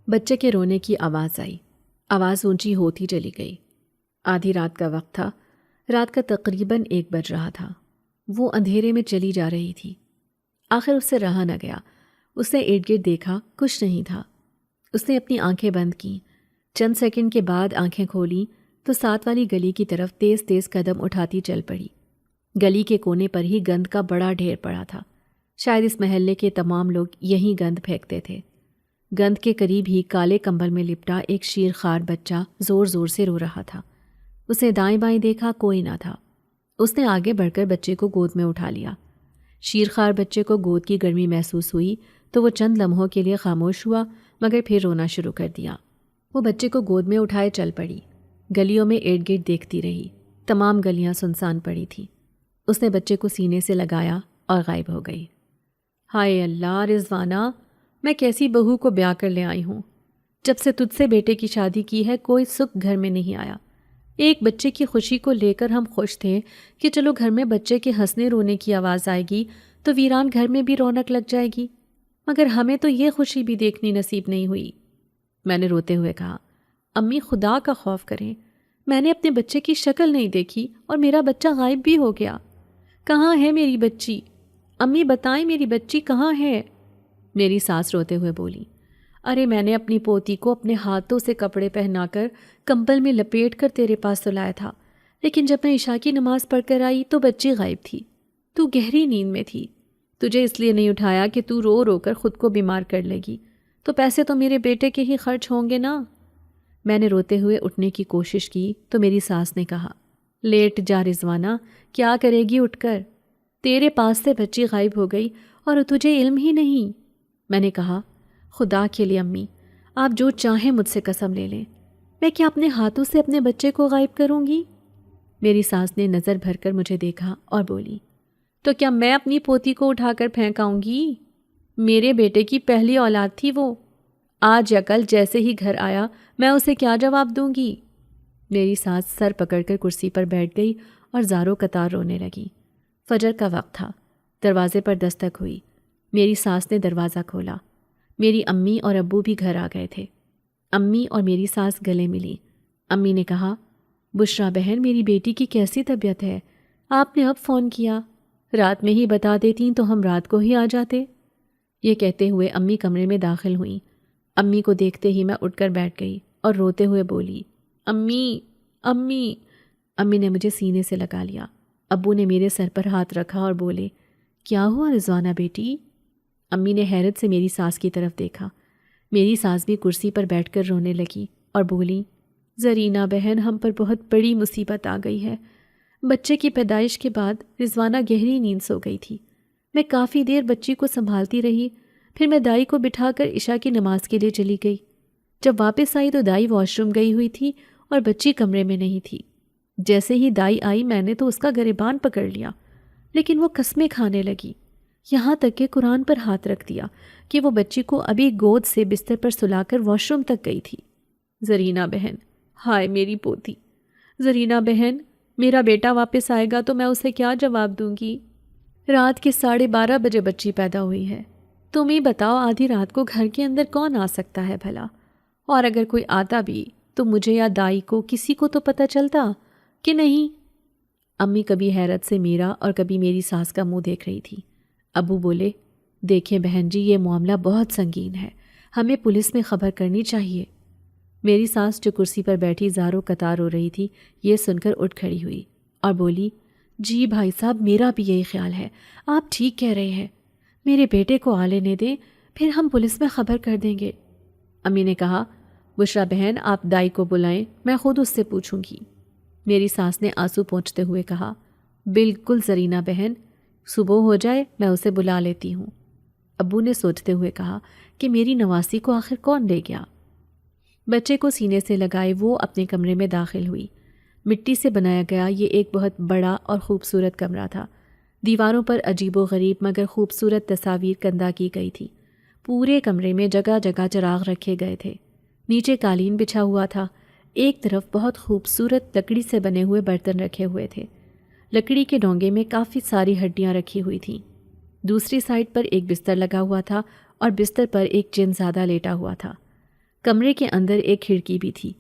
بچے کے رونے کی آواز آئی۔ آواز اونچی ہوتی چلی گئی۔ آدھی رات کا وقت تھا۔ رات کا تقریباً 1 بج رہا تھا۔ وہ اندھیرے میں چلی جا رہی تھی۔ آخر اس سے رہا نہ گیا۔ اس نے ارد گرد دیکھا، کچھ نہیں تھا۔ اس نے اپنی آنکھیں بند کیں۔ چند سیکنڈ کے بعد آنکھیں کھولیں تو ساتھ والی گلی کی طرف تیز تیز قدم اٹھاتی چل پڑی۔ گلی کے کونے پر ہی گند کا بڑا ڈھیر پڑا تھا۔ شاید اس محلے کے تمام لوگ یہیں گند پھینکتے تھے۔ گند کے قریب ہی کالے کمبل میں لپٹا ایک شیر خوار بچہ زور زور سے رو رہا تھا۔ اس نے دائیں بائیں دیکھا، کوئی نہ تھا۔ اس نے آگے بڑھ کر بچے کو گود میں اٹھا لیا۔ شیر خوار بچے کو گود کی گرمی محسوس ہوئی تو وہ چند لمحوں کے لیے خاموش ہوا، مگر پھر رونا شروع کر دیا۔ وہ بچے کو گود میں اٹھائے چل پڑی۔ گلیوں میں ارد گرد دیکھتی رہی۔ تمام گلیاں سنسان پڑی تھیں۔ اس نے بچے کو سینے سے لگایا اور غائب ہو گئی۔ ہائے اللہ رضوانہ، میں کیسی بہو کو بیاہ کر لے آئی ہوں۔ جب سے تجھ سے بیٹے کی شادی کی ہے کوئی سکھ گھر میں نہیں آیا۔ ایک بچے کی خوشی کو لے کر ہم خوش تھے کہ چلو گھر میں بچے کے ہنسنے رونے کی آواز آئے گی تو ویران گھر میں بھی رونق لگ جائے گی، مگر ہمیں تو یہ خوشی بھی دیکھنی نصیب نہیں ہوئی۔ میں نے روتے ہوئے کہا، امی خدا کا خوف کریں، میں نے اپنے بچے کی شکل نہیں دیکھی اور میرا بچہ غائب بھی ہو گیا۔ کہاں ہے میری بچی؟ امی بتائیں میری بچی کہاں ہے؟ میری ساس روتے ہوئے بولی، ارے میں نے اپنی پوتی کو اپنے ہاتھوں سے کپڑے پہنا کر کمبل میں لپیٹ کر تیرے پاس سلایا تھا، لیکن جب میں عشاء کی نماز پڑھ کر آئی تو بچی غائب تھی۔ تو گہری نیند میں تھی۔ تجھے اس لیے نہیں اٹھایا کہ تو رو رو کر خود کو بیمار کر لے گی، تو پیسے تو میرے بیٹے کے ہی خرچ ہوں گے نا۔ میں نے روتے ہوئے اٹھنے کی کوشش کی تو میری ساس نے کہا، لیٹ جا رضوانہ، کیا کرے گی اٹھ کر؟ تیرے پاس سے بچی غائب ہو گئی اور تجھے علم ہی نہیں۔ میں نے کہا، خدا کے لیے امی، آپ جو چاہیں مجھ سے قسم لے لیں، میں کیا اپنے ہاتھوں سے اپنے بچے کو غائب کروں گی؟ میری ساس نے نظر بھر کر مجھے دیکھا اور بولی، تو کیا میں اپنی پوتی کو اٹھا کر پھینکاؤں گی؟ میرے بیٹے کی پہلی اولاد تھی وہ۔ آج یا کل جیسے ہی گھر آیا میں اسے کیا جواب دوں گی؟ میری ساس سر پکڑ کر کرسی پر بیٹھ گئی اور زاروں قطار رونے لگی۔ فجر کا وقت تھا۔ دروازے پر دستک ہوئی۔ میری ساس نے دروازہ کھولا۔ میری امی اور ابو بھی گھر آ گئے تھے۔ امی اور میری ساس گلے ملی۔ امی نے کہا، بشرا بہن، میری بیٹی کی کیسی طبیعت ہے؟ آپ نے اب فون کیا، رات میں ہی بتا دیتی تو ہم رات کو ہی آ جاتے۔ یہ کہتے ہوئے امی کمرے میں داخل ہوئیں۔ امی کو دیکھتے ہی میں اٹھ کر بیٹھ گئی اور روتے ہوئے بولی، امی امی۔ امی نے مجھے سینے سے لگا لیا۔ ابو نے میرے سر پر ہاتھ رکھا اور بولے، کیا ہوا رضوانہ بیٹی؟ امی نے حیرت سے میری ساس کی طرف دیکھا۔ میری ساس بھی کرسی پر بیٹھ کر رونے لگی اور بولی، زرینہ بہن، ہم پر بہت بڑی مصیبت آ گئی ہے۔ بچے کی پیدائش کے بعد رضوانہ گہری نیند سو گئی تھی۔ میں کافی دیر بچی کو سنبھالتی رہی، پھر میں دائی کو بٹھا کر عشاء کی نماز کے لیے چلی گئی۔ جب واپس آئی تو دائی واش روم گئی ہوئی تھی اور بچی کمرے میں نہیں تھی۔ جیسے ہی دائی آئی میں نے تو اس کا گریبان پکڑ لیا، لیکن وہ قسمیں کھانے لگی، یہاں تک کہ قرآن پر ہاتھ رکھ دیا کہ وہ بچی کو ابھی گود سے بستر پر سلا کر واش روم تک گئی تھی۔ زرینہ بہن، ہائے میری پوتی، زرینہ بہن، میرا بیٹا واپس آئے گا تو میں اسے کیا جواب دوں گی؟ رات کے 12:30 بجے بچی پیدا ہوئی ہے۔ تم ہی بتاؤ آدھی رات کو گھر کے اندر کون آ سکتا ہے بھلا؟ اور اگر کوئی آتا بھی تو مجھے یا دائی کو کسی کو تو پتہ چلتا کہ نہیں؟ امی کبھی حیرت سے میرا اور کبھی میری ساس کا منہ دیکھ رہی تھی۔ ابو بولے، دیکھیں بہن جی، یہ معاملہ بہت سنگین ہے، ہمیں پولیس میں خبر کرنی چاہیے۔ میری ساس جو کرسی پر بیٹھی زاروں قطار رو رہی تھی، یہ سن کر اٹھ کھڑی ہوئی اور بولی، جی بھائی صاحب، میرا بھی یہی خیال ہے، آپ ٹھیک کہہ رہے ہیں، میرے بیٹے کو آ لینے دیں، پھر ہم پولیس میں خبر کر دیں گے۔ امی نے کہا، بشرا بہن، آپ دائی کو بلائیں، میں خود اس سے پوچھوں گی۔ میری ساس نے آنسو پونچھتے ہوئے کہا، بالکل زرینہ بہن، صبح ہو جائے میں اسے بلا لیتی ہوں۔ ابو نے سوچتے ہوئے کہا کہ میری نواسی کو آخر کون لے گیا؟ بچے کو سینے سے لگائے وہ اپنے کمرے میں داخل ہوئی۔ مٹی سے بنایا گیا یہ ایک بہت بڑا اور خوبصورت کمرہ تھا۔ دیواروں پر عجیب و غریب مگر خوبصورت تصاویر کندہ کی گئی تھی۔ پورے کمرے میں جگہ جگہ چراغ رکھے گئے تھے۔ نیچے قالین بچھا ہوا تھا۔ ایک طرف بہت خوبصورت لکڑی سے بنے ہوئے برتن رکھے ہوئے تھے۔ لکڑی کے ڈونگے میں کافی ساری ہڈیاں رکھی ہوئی تھیں۔ دوسری سائڈ پر ایک بستر لگا ہوا تھا اور بستر پر ایک جن زادہ لیٹا ہوا تھا۔ کمرے کے اندر ایک کھڑکی بھی تھی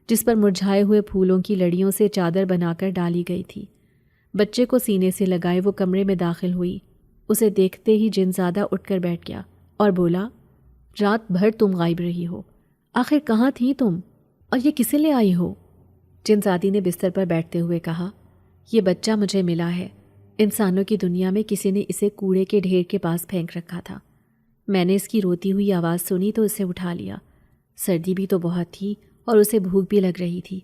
جس پر مرجھائے ہوئے پھولوں کی لڑیوں سے چادر بنا کر ڈالی گئی تھی۔ بچے کو سینے سے لگائے وہ کمرے میں داخل ہوئی۔ اسے دیکھتے ہی جن زادہ اٹھ کر بیٹھ گیا اور بولا، رات بھر تم غائب رہی ہو، آخر کہاں تھی تم، اور یہ کسے لے آئی ہو؟ جن زادی نے بستر پر بیٹھتے ہوئے کہا، یہ بچہ مجھے ملا ہے، انسانوں کی دنیا میں کسی نے اسے کوڑے کے ڈھیر کے پاس پھینک رکھا تھا۔ میں نے اس کی روتی ہوئی آواز سنی تو اسے اٹھا لیا۔ سردی بھی تو بہت تھی اور اسے بھوک بھی لگ رہی تھی،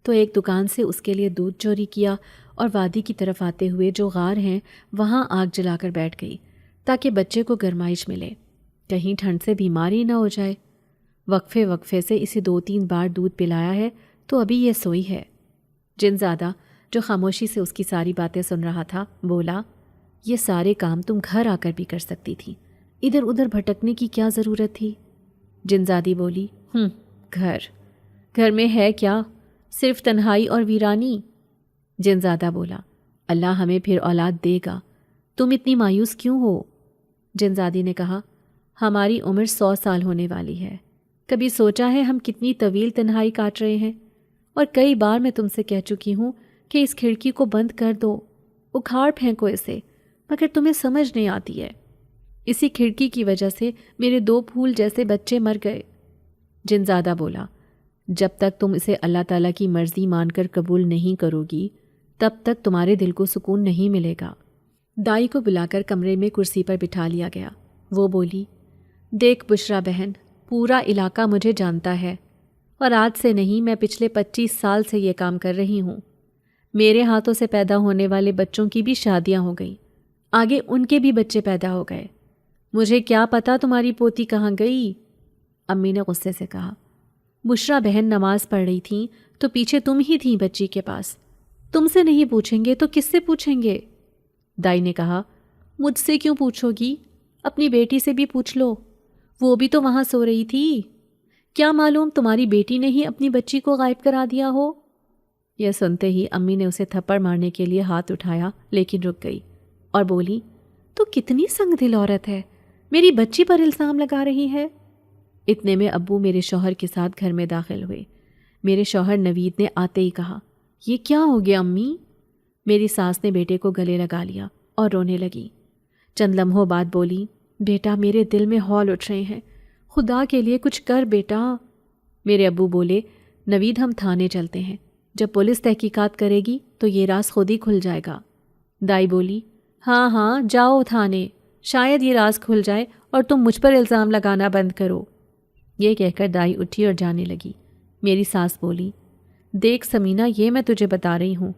تو ایک دکان سے اس کے لیے دودھ چوری کیا اور وادی کی طرف آتے ہوئے جو غار ہیں وہاں آگ جلا کر بیٹھ گئی تاکہ بچے کو گرمائش ملے، کہیں ٹھنڈ سے بیماری نہ ہو جائے۔ وقفے وقفے سے اسے 2-3 بار دودھ پلایا ہے تو ابھی یہ سوئی ہے۔ جن زادہ جو خاموشی سے اس کی ساری باتیں سن رہا تھا بولا، یہ سارے کام تم گھر آ کر بھی کر سکتی تھی، ادھر ادھر بھٹکنے کی کیا ضرورت تھی؟ جن زادی بولی، گھر میں ہے کیا، صرف تنہائی اور ویرانی۔ جن زادہ بولا، اللہ ہمیں پھر اولاد دے گا، تم اتنی مایوس کیوں ہو؟ جن زادی نے کہا، ہماری عمر 100 سال ہونے والی ہے، کبھی سوچا ہے ہم کتنی طویل تنہائی کاٹ رہے ہیں؟ اور کئی بار میں تم سے کہہ چکی ہوں کہ اس کھڑکی کو بند کر دو، اکھاڑ پھینکو اسے، مگر تمہیں سمجھ نہیں آتی ہے۔ اسی کھڑکی کی وجہ سے میرے 2 پھول جیسے بچے مر گئے۔ جن زادہ بولا، جب تک تم اسے اللہ تعالیٰ کی مرضی مان کر قبول نہیں کرو گی تب تک تمہارے دل کو سکون نہیں ملے گا۔ دائی کو بلا کر کمرے میں کرسی پر بٹھا لیا گیا۔ وہ بولی، دیکھ بشرا بہن، پورا علاقہ مجھے جانتا ہے، اور آج سے نہیں، میں پچھلے 25 سال سے یہ کام کر رہی ہوں۔ میرے ہاتھوں سے پیدا ہونے والے بچوں کی بھی شادیاں ہو گئیں، آگے ان کے بھی بچے پیدا ہو گئے۔ مجھے کیا پتا تمہاری پوتی کہاں گئی؟ امی نے غصے سے کہا، بشرا بہن نماز پڑھ رہی تھیں تو پیچھے تم ہی تھیں بچی کے پاس، تم سے نہیں پوچھیں گے تو کس سے پوچھیں گے؟ دائی نے کہا، مجھ سے کیوں پوچھو گی، اپنی بیٹی سے بھی پوچھ لو، وہ بھی تو وہاں سو رہی تھی، کیا معلوم تمہاری بیٹی نے ہی اپنی بچی کو غائب کرا دیا ہو۔ یہ سنتے ہی امی نے اسے تھپڑ مارنے کے لیے ہاتھ اٹھایا لیکن رک گئی اور بولی، تو کتنی سنگ دل عورت ہے، میری بچی پر الزام لگا رہی ہے۔ اتنے میں ابو میرے شوہر کے ساتھ گھر میں داخل ہوئے۔ میرے شوہر نوید نے آتے ہی کہا، یہ کیا ہو گیا امی؟ میری ساس نے بیٹے کو گلے لگا لیا اور رونے لگی۔ چند لمحوں بعد بولی، بیٹا میرے دل میں ہول اٹھ رہے ہیں، خدا کے لیے کچھ کر بیٹا۔ میرے ابو بولے، نوید ہم تھانے چلتے ہیں، جب پولیس تحقیقات کرے گی تو یہ راز خود ہی کھل جائے گا۔ دائی بولی، ہاں جاؤ تھانے، شاید یہ راز کھل جائے اور تم مجھ پر الزام لگانا بند کرو۔ یہ کہہ کر دائی اٹھی اور جانے لگی۔ میری ساس بولی، دیکھ سمینہ، یہ میں تجھے بتا رہی ہوں،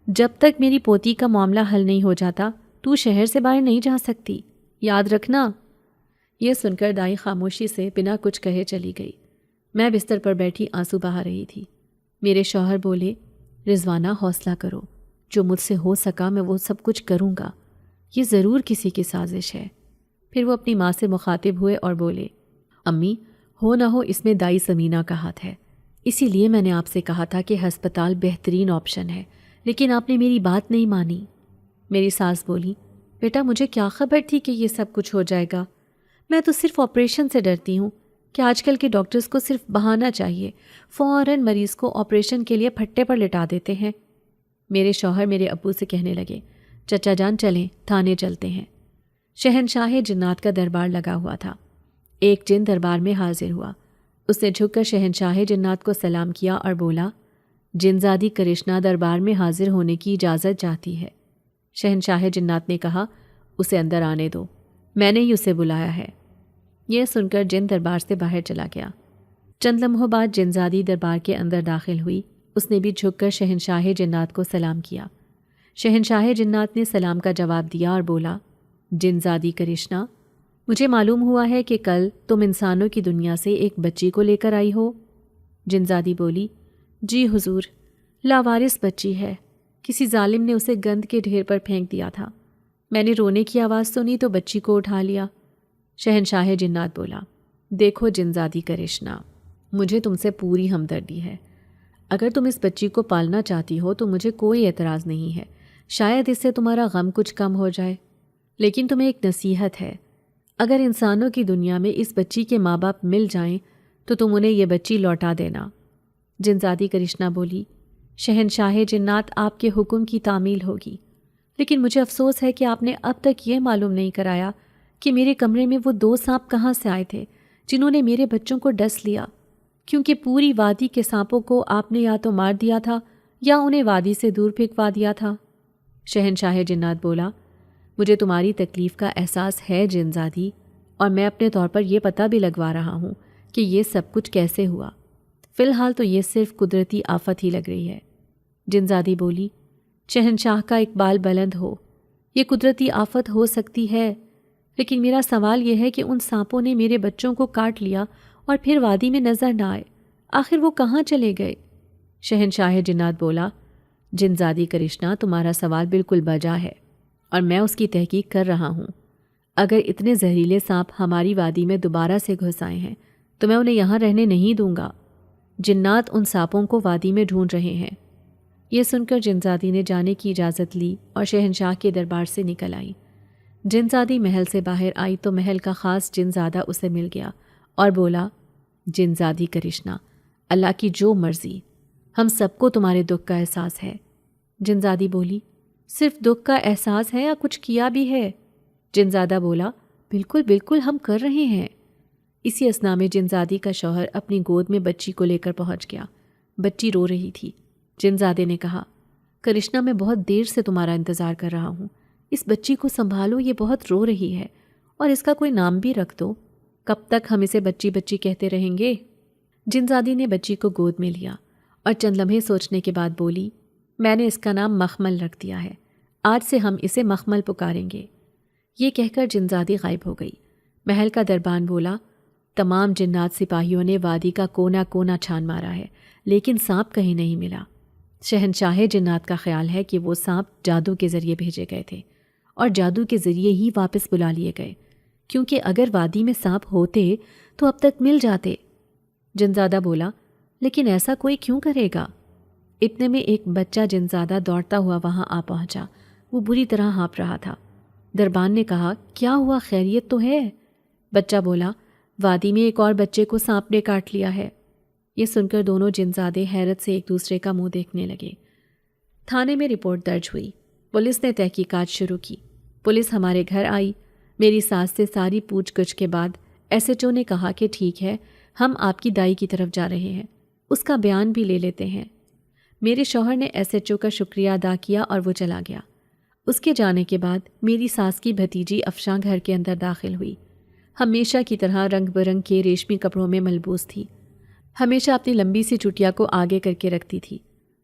جب تک میری پوتی کا معاملہ حل نہیں ہو جاتا تو شہر سے باہر نہیں جا سکتی، یاد رکھنا۔ یہ سن کر دائی خاموشی سے بنا کچھ کہے چلی گئی۔ میں بستر پر بیٹھی آنسو بہا رہی تھی۔ میرے شوہر بولے، رضوانہ حوصلہ کرو، جو مجھ سے ہو سکا میں وہ سب کچھ کروں گا، یہ ضرور کسی کی سازش ہے۔ پھر وہ اپنی ماں سے مخاطب ہوئے اور بولے، امی، ہو نہ ہو اس میں دائی سمینہ کا ہاتھ ہے، اسی لیے میں نے آپ سے کہا تھا کہ ہسپتال بہترین آپشن ہے، لیکن آپ نے میری بات نہیں مانی۔ میری ساس بولی، بیٹا مجھے کیا خبر تھی کہ یہ سب کچھ ہو جائے گا، میں تو صرف آپریشن سے ڈرتی ہوں کہ آج کل کے ڈاکٹرز کو صرف بہانہ چاہیے، فوراً مریض کو آپریشن کے لیے پھٹے پر لٹا دیتے ہیں۔ میرے شوہر میرے ابو سے کہنے لگے، چچا جان چلیں، تھانے چلتے ہیں۔ شہنشاہ جنات کا دربار لگا ہوا تھا۔ ایک جن دربار میں حاضر ہوا، اس نے جھک کر شہنشاہ جنات کو سلام کیا اور بولا، جنزادی کرشنا دربار میں حاضر ہونے کی اجازت چاہتی ہے۔ شہنشاہ جنات نے کہا، اسے اندر آنے دو، میں نے ہی اسے بلایا ہے۔ یہ سن کر جن دربار سے باہر چلا گیا۔ چند لمحوں بعد جنزادی دربار کے اندر داخل ہوئی، اس نے بھی جھک کر شہنشاہ جنات کو سلام کیا۔ شہنشاہ جنات نے سلام کا جواب دیا اور بولا، جنزادی کرشنا، مجھے معلوم ہوا ہے کہ کل تم انسانوں کی دنیا سے ایک بچی کو لے کر آئی ہو۔ جنزادی بولی، جی حضور، لاوارث بچی ہے، کسی ظالم نے اسے گند کے ڈھیر پر پھینک دیا تھا، میں نے رونے کی آواز سنی تو بچی کو اٹھا لیا۔ شہنشاہ جنات بولا، دیکھو جنزادی کرشنا، مجھے تم سے پوری ہمدردی ہے، اگر تم اس بچی کو پالنا چاہتی ہو تو مجھے کوئی اعتراض نہیں ہے، شاید اس سے تمہارا غم کچھ کم ہو جائے، لیکن تمہیں ایک نصیحت ہے، اگر انسانوں کی دنیا میں اس بچی کے ماں باپ مل جائیں تو تم انہیں یہ بچی لوٹا دینا۔ جنزادی کرشنا بولی، شہنشاہ جنات آپ کے حکم کی تعمیل ہوگی، لیکن مجھے افسوس ہے کہ آپ نے اب تک یہ معلوم نہیں کرایا کہ میرے کمرے میں وہ 2 سانپ کہاں سے آئے تھے جنہوں نے میرے بچوں کو ڈس لیا، کیونکہ پوری وادی کے سانپوں کو آپ نے یا تو مار دیا تھا یا انہیں وادی سے دور پھینکوا دیا تھا۔ شہنشاہ جنات بولا، مجھے تمہاری تکلیف کا احساس ہے جنزادی، اور میں اپنے طور پر یہ پتہ بھی لگوا رہا ہوں کہ یہ سب کچھ کیسے ہوا۔ فی الحال تو یہ صرف قدرتی آفت ہی لگ رہی ہے۔ جنزادی بولی، شہنشاہ کا اقبال بلند ہو، یہ قدرتی آفت ہو سکتی ہے، لیکن میرا سوال یہ ہے کہ ان سانپوں نے میرے بچوں کو کاٹ لیا اور پھر وادی میں نظر نہ آئے، آخر وہ کہاں چلے گئے؟ شہنشاہ جنات بولا، جنزادی کرشنا، تمہارا سوال بالکل بجا ہے اور میں اس کی تحقیق کر رہا ہوں۔ اگر اتنے زہریلے سانپ ہماری وادی میں دوبارہ سے گھس آئے ہیں تو میں انہیں یہاں رہنے نہیں دوں گا۔ جنات ان سانپوں کو وادی میں ڈھونڈ رہے ہیں۔ یہ سن کر جنزادی نے جانے کی اجازت لی اور شہنشاہ کے دربار سے نکل آئی۔ جنزادی محل سے باہر آئی تو محل کا خاص جنزادہ اسے مل گیا اور بولا، جنزادی کرشنا، اللہ کی جو مرضی، ہم سب کو تمہارے دکھ کا احساس ہے۔ جنزادی بولی، صرف دکھ کا احساس ہے یا کچھ کیا بھی ہے؟ جنزادہ بولا، بالکل بالکل ہم کر رہے ہیں۔ اسی اثنا میں جنزادی کا شوہر اپنی گود میں بچی کو لے کر پہنچ گیا۔ بچی رو رہی تھی۔ جنزادے نے کہا، کرشنا، میں بہت دیر سے تمہارا انتظار کر رہا ہوں، اس بچی کو سنبھالو، یہ بہت رو رہی ہے، اور اس کا کوئی نام بھی رکھ دو۔ کب تک ہم اسے بچی بچی کہتے رہیں گے؟ جنزادی نے بچی کو گود میں لیا اور چند لمحے سوچنے کے بعد بولی، میں نے اس کا نام مخمل رکھ دیا ہے، آج سے ہم اسے مخمل پکاریں گے۔ یہ کہہ کر جنزادی غائب ہو گئی۔ محل کا دربان بولا، تمام جنات سپاہیوں نے وادی کا کونا کونا چھان مارا ہے، لیکن سانپ کہیں نہیں ملا۔ شہنشاہ جنات کا خیال ہے کہ وہ سانپ جادو کے ذریعے بھیجے گئے تھے اور جادو کے ذریعے ہی واپس بلا لیے گئے، کیونکہ اگر وادی میں سانپ ہوتے تو اب تک مل جاتے۔ جنزادہ بولا، لیکن ایسا کوئی کیوں کرے گا؟ اتنے میں ایک بچہ جنزادہ دوڑتا ہوا وہاں آ پہنچا۔ وہ بری طرح ہانپ رہا تھا۔ دربان نے کہا، کیا ہوا، خیریت تو ہے؟ بچہ بولا، وادی میں ایک اور بچے کو سانپ نے کاٹ لیا ہے۔ یہ سن کر دونوں جنزادے حیرت سے ایک دوسرے کا منہ دیکھنے لگے۔ تھانے میں رپورٹ درج ہوئی۔ پولیس نے تحقیقات شروع کی۔ پولیس ہمارے گھر آئی۔ میری ساس سے ساری پوچھ گچھ کے بعد ایس ایچ او نے کہا کہ ٹھیک ہے، ہم آپ کی دائی کی طرف جا رہے ہیں، اس کا بیان بھی لے لیتے ہیں۔ میرے شوہر نے ایس ایچ او کا شکریہ ادا کیا اور وہ چلا گیا۔ اس کے جانے کے بعد میری ساس کی بھتیجی افشاں گھر کے اندر داخل ہوئی۔ ہمیشہ کی طرح رنگ برنگ کے ریشمی کپڑوں میں ملبوس تھی۔ ہمیشہ اپنی لمبی سی چٹیا کو آگے کر کے رکھتی تھی۔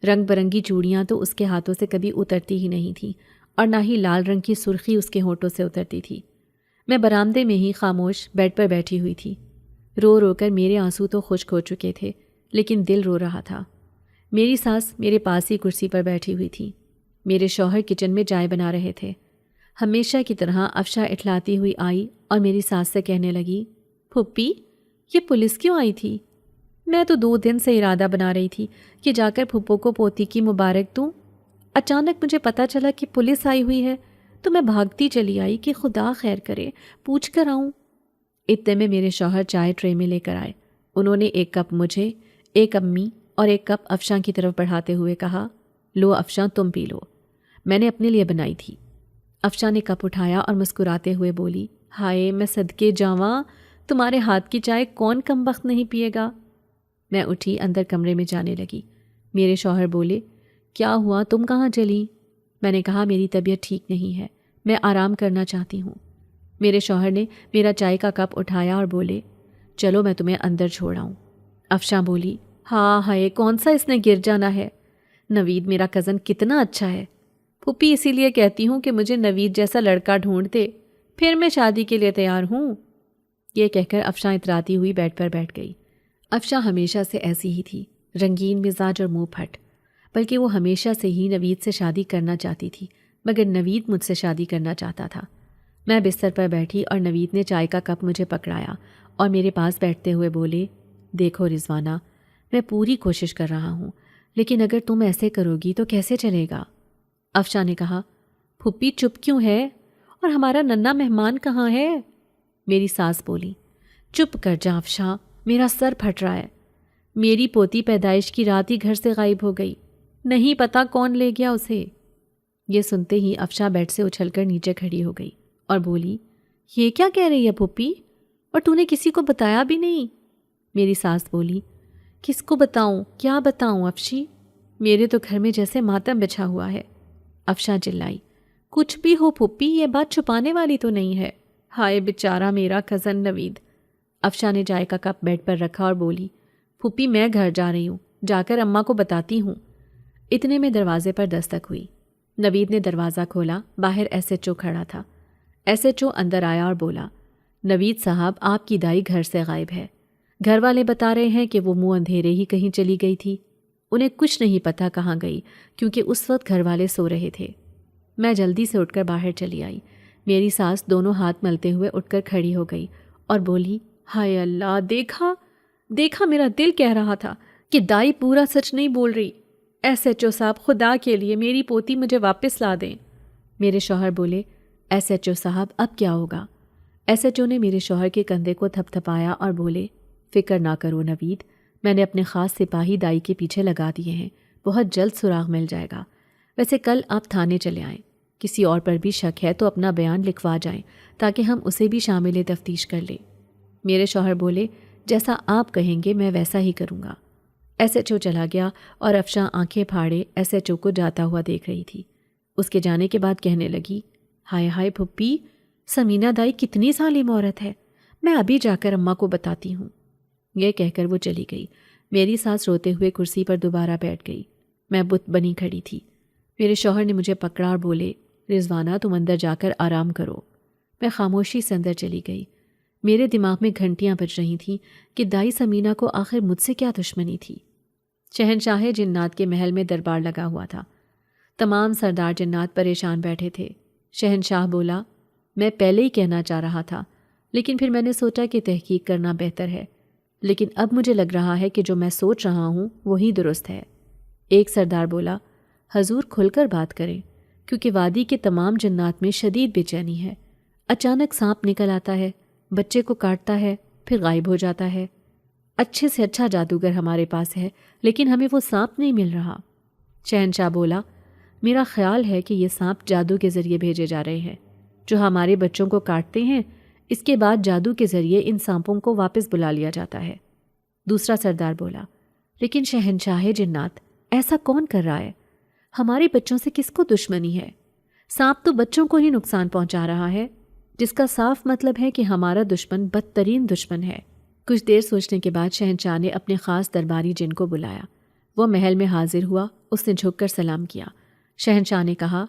رنگ برنگی چوڑیاں تو اس کے ہاتھوں سے کبھی اترتی ہی نہیں تھیں اور نہ ہی لال رنگ کی سرخی اس کے ہونٹوں سے اترتی تھی۔ میں برآمدے میں ہی خاموش بیڈ پر بیٹھی ہوئی تھی۔ رو رو کر میرے آنسو تو خشک ہو چکے تھے، لیکن دل رو رہا تھا۔ میری ساس میرے پاس ہی کرسی پر بیٹھی ہوئی تھی۔ میرے شوہر کچن میں چائے بنا رہے تھے۔ ہمیشہ کی طرح افشاں اٹھلاتی ہوئی آئی اور میری ساس سے کہنے لگی، پھپھی، یہ پولیس کیوں آئی تھی؟ میں تو 2 دن سے ارادہ بنا رہی تھی کہ جا کر پھپھو کو پوتی کی مبارک دوں۔ اچانک مجھے پتہ چلا کہ پولیس آئی ہوئی ہے تو میں بھاگتی چلی آئی کہ خدا خیر کرے، پوچھ کر آؤں۔ اتنے میں میرے شوہر چائے ٹرے میں لے کر آئے۔ انہوں نے ایک کپ مجھے، ایک امی اور ایک کپ افشاں کی طرف بڑھاتے ہوئے کہا، لو افشاں، تم پی لو، میں نے اپنے لیے بنائی تھی۔ افشاں نے کپ اٹھایا اور مسکراتے ہوئے بولی، ہائے میں صدقے جاواں، تمہارے ہاتھ کی چائے کون کم وقت نہیں پیے گا۔ میں اٹھی اندر کمرے میں جانے لگی۔ میرے شوہر بولے، کیا ہوا، تم کہاں چلی؟ میں نے کہا، میری طبیعت ٹھیک نہیں ہے، میں آرام کرنا چاہتی ہوں۔ میرے شوہر نے میرا چائے کا کپ اٹھایا اور بولے، چلو میں تمہیں اندر چھوڑ آؤں۔ افشاں بولی، ہاں ہائے، کون سا اس نے گر جانا ہے، نوید میرا کزن کتنا اچھا ہے، پھوپھی اسی لیے کہتی ہوں کہ مجھے نوید جیسا لڑکا ڈھونڈ دے، پھر میں شادی کے لیے تیار ہوں۔ یہ کہہ کر افشاں اتراتی ہوئی بیڈ پر بیٹھ گئی۔ افشاں ہمیشہ سے ایسی ہی تھی، رنگین مزاج اور منہ پھٹ، بلکہ وہ ہمیشہ سے ہی نوید سے شادی کرنا چاہتی تھی، مگر نوید مجھ سے شادی کرنا چاہتا تھا۔ میں بستر پر بیٹھی اور نوید نے چائے کا کپ مجھے پکڑایا اور میرے پاس بیٹھتے ہوئے بولے، دیکھو رضوانہ، میں پوری کوشش کر رہا ہوں، لیکن اگر تم ایسے کرو گی تو کیسے چلے گا؟ افشاں نے کہا، پھپھی چپ کیوں ہے، اور ہمارا ننھا مہمان کہاں ہے؟ میری ساس بولی، چپ کر جا افشاں، میرا سر پھٹ رہا ہے۔ میری پوتی پیدائش کی رات ہی گھر سے غائب ہو گئی، نہیں پتا کون لے گیا اسے۔ یہ سنتے ہی افشاں بیڈ سے اچھل کر نیچے کھڑی ہو گئی اور بولی، یہ کیا کہہ رہی ہے پھوپھی؟ اور تو نے کسی کو بتایا بھی نہیں؟ میری ساس بولی، کس کو بتاؤں، کیا بتاؤں افشی، میرے تو گھر میں جیسے ماتم بچھا ہوا ہے۔ افشاں چلائی، کچھ بھی ہو پھوپھی، یہ بات چھپانے والی تو نہیں ہے۔ ہائے بیچارہ میرا کزن نوید۔ افشاں نے چائے کا کپ بیڈ پر رکھا اور بولی، پھوپھی میں گھر جا رہی ہوں، جا کر اماں کو بتاتی ہوں۔ اتنے میں دروازے پر دستک ہوئی۔ نوید نے دروازہ کھولا، باہر ایس ایچ او کھڑا تھا۔ ایس ایچ او اندر آیا اور بولا، نوید صاحب، آپ کی دائی گھر سے غائب ہے۔ گھر والے بتا رہے ہیں کہ وہ منہ اندھیرے ہی کہیں چلی گئی تھی، انہیں کچھ نہیں پتا کہاں گئی، کیونکہ اس وقت گھر والے سو رہے تھے۔ میں جلدی سے اٹھ کر باہر چلی آئی۔ میری ساس دونوں ہاتھ ملتے ہوئے اٹھ کر کھڑی ہو گئی اور بولی، ہائے اللہ، دیکھا میرا دل کہہ رہا تھا کہ دائی پورا سچ نہیں بول رہی۔ ایس ایچ او صاحب، خدا کے لیے میری پوتی مجھے واپس لا دیں۔ میرے شوہر بولے، ایس ایچ او صاحب اب کیا ہوگا؟ ایس ایچ او نے میرے شوہر کے کندھے کو تھپ تھپایا اور بولے، فکر نہ کرو نوید، میں نے اپنے خاص سپاہی دائی کے پیچھے لگا دیے ہیں، بہت جلد سراغ مل جائے گا۔ ویسے کل آپ تھانے چلے آئیں، کسی اور پر بھی شک ہے تو اپنا بیان لکھوا جائیں تاکہ ہم اسے بھی شامل تفتیش کر لیں۔ میرے شوہر بولے، جیسا آپ کہیں گے میں ویسا ہی کروں گا۔ ایس ایچ او چلا گیا اور افشاں آنکھیں پھاڑے ایس ایچ او کو جاتا ہوا دیکھ رہی تھی۔ اس کے جانے کے بعد کہنے لگی، ہائے ہائے پھپھی، سمینہ دائی کتنی ظالم عورت ہے، میں ابھی جا کر اماں کو بتاتی ہوں۔ یہ کہہ کر وہ چلی گئی۔ میری ساس روتے ہوئے کرسی پر دوبارہ بیٹھ گئی۔ میں بت بنی کھڑی تھی۔ میرے شوہر نے مجھے پکڑا اور بولے، رضوانہ تم اندر جا کر آرام کرو۔ میں خاموشی سے اندر چلی گئی۔ میرے دماغ میں گھنٹیاں بج رہی تھیں کہ دائی سمینہ کو آخر مجھ سے کیا دشمنی تھی۔ شہنشاہ جنات کے محل میں دربار لگا ہوا تھا۔ تمام سردار جنات پریشان بیٹھے تھے۔ شہنشاہ بولا، میں پہلے ہی کہنا چاہ رہا تھا، لیکن پھر میں نے سوچا کہ تحقیق کرنا بہتر ہے، لیکن اب مجھے لگ رہا ہے کہ جو میں سوچ رہا ہوں وہی درست ہے۔ ایک سردار بولا، حضور کھل کر بات کریں، کیونکہ وادی کے تمام جنات میں شدید بے چینی ہے۔ اچانک سانپ نکل آتا ہے، بچے کو کاٹتا ہے، پھر غائب ہو جاتا ہے۔ اچھے سے اچھا جادوگر ہمارے پاس ہے، لیکن ہمیں وہ سانپ نہیں مل رہا۔ شہنشاہ بولا، میرا خیال ہے کہ یہ سانپ جادو کے ذریعے بھیجے جا رہے ہیں، جو ہمارے بچوں کو کاٹتے ہیں، اس کے بعد جادو کے ذریعے ان سانپوں کو واپس بلا لیا جاتا ہے۔ دوسرا سردار بولا، لیکن شہنشاہ جنات، ایسا کون کر رہا ہے؟ ہمارے بچوں سے کس کو دشمنی ہے؟ سانپ تو بچوں کو ہی نقصان پہنچا رہا ہے، جس کا صاف مطلب ہے کہ ہمارا دشمن بدترین دشمن ہے۔ کچھ دیر سوچنے کے بعد شہنشاہ نے اپنے خاص درباری جن کو بلایا۔ وہ محل میں حاضر ہوا، اس نے جھک کر سلام کیا۔ شہنشاہ نے کہا،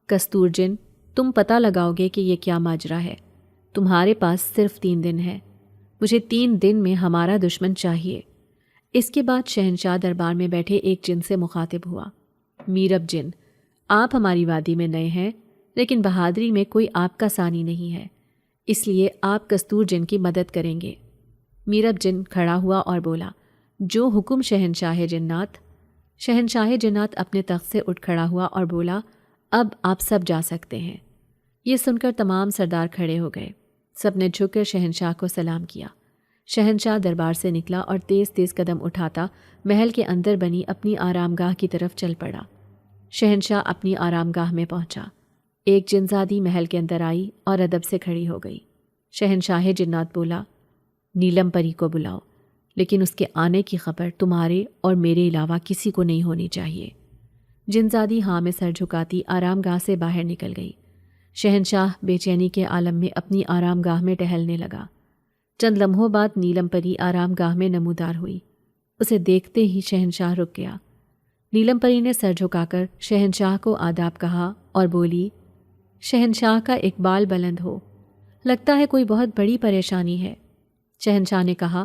کستور جن، تم پتہ لگاؤ گے کہ یہ کیا ماجرا ہے۔ تمہارے پاس صرف 3 دن ہے، مجھے 3 دن میں ہمارا دشمن چاہیے۔ اس کے بعد شہنشاہ دربار میں بیٹھے ایک جن سے مخاطب ہوا، میرب جن، آپ ہماری وادی میں نئے ہیں، لیکن بہادری میں کوئی آپ کا ثانی نہیں ہے، اس لیے آپ کستور جن کی مدد کریں گے۔ میرب جن کھڑا ہوا اور بولا، جو حکم شہنشاہ جنات۔ شہنشاہ جنات اپنے تخت سے اٹھ کھڑا ہوا اور بولا، اب آپ سب جا سکتے ہیں۔ یہ سن کر تمام سردار کھڑے ہو گئے۔ سب نے جھک کر شہنشاہ کو سلام کیا۔ شہنشاہ دربار سے نکلا اور تیز تیز قدم اٹھاتا محل کے اندر بنی اپنی آرام گاہ کی طرف چل پڑا۔ شہنشاہ اپنی آرام گاہ میں پہنچا۔ ایک جنزادی محل کے اندر آئی اور ادب سے کھڑی ہو گئی۔ شہنشاہ جنات بولا، نیلم پری کو بلاؤ، لیکن اس کے آنے کی خبر تمہارے اور میرے علاوہ کسی کو نہیں ہونی چاہیے۔ جنزادی ہاں میں سر جھکاتی آرام گاہ سے باہر نکل گئی۔ شہنشاہ بے چینی کے عالم میں اپنی آرام گاہ میں ٹہلنے لگا۔ چند لمحوں بعد نیلم پری آرام گاہ میں نمودار ہوئی۔ اسے دیکھتے ہی شہنشاہ رک گیا۔ نیلم پری نے سر جھکا کر شہنشاہ کو آداب کہا اور بولی، شہنشاہ کا اقبال بلند ہو، لگتا ہے کوئی بہت بڑی پریشانی ہے۔ شہنشاہ نے کہا،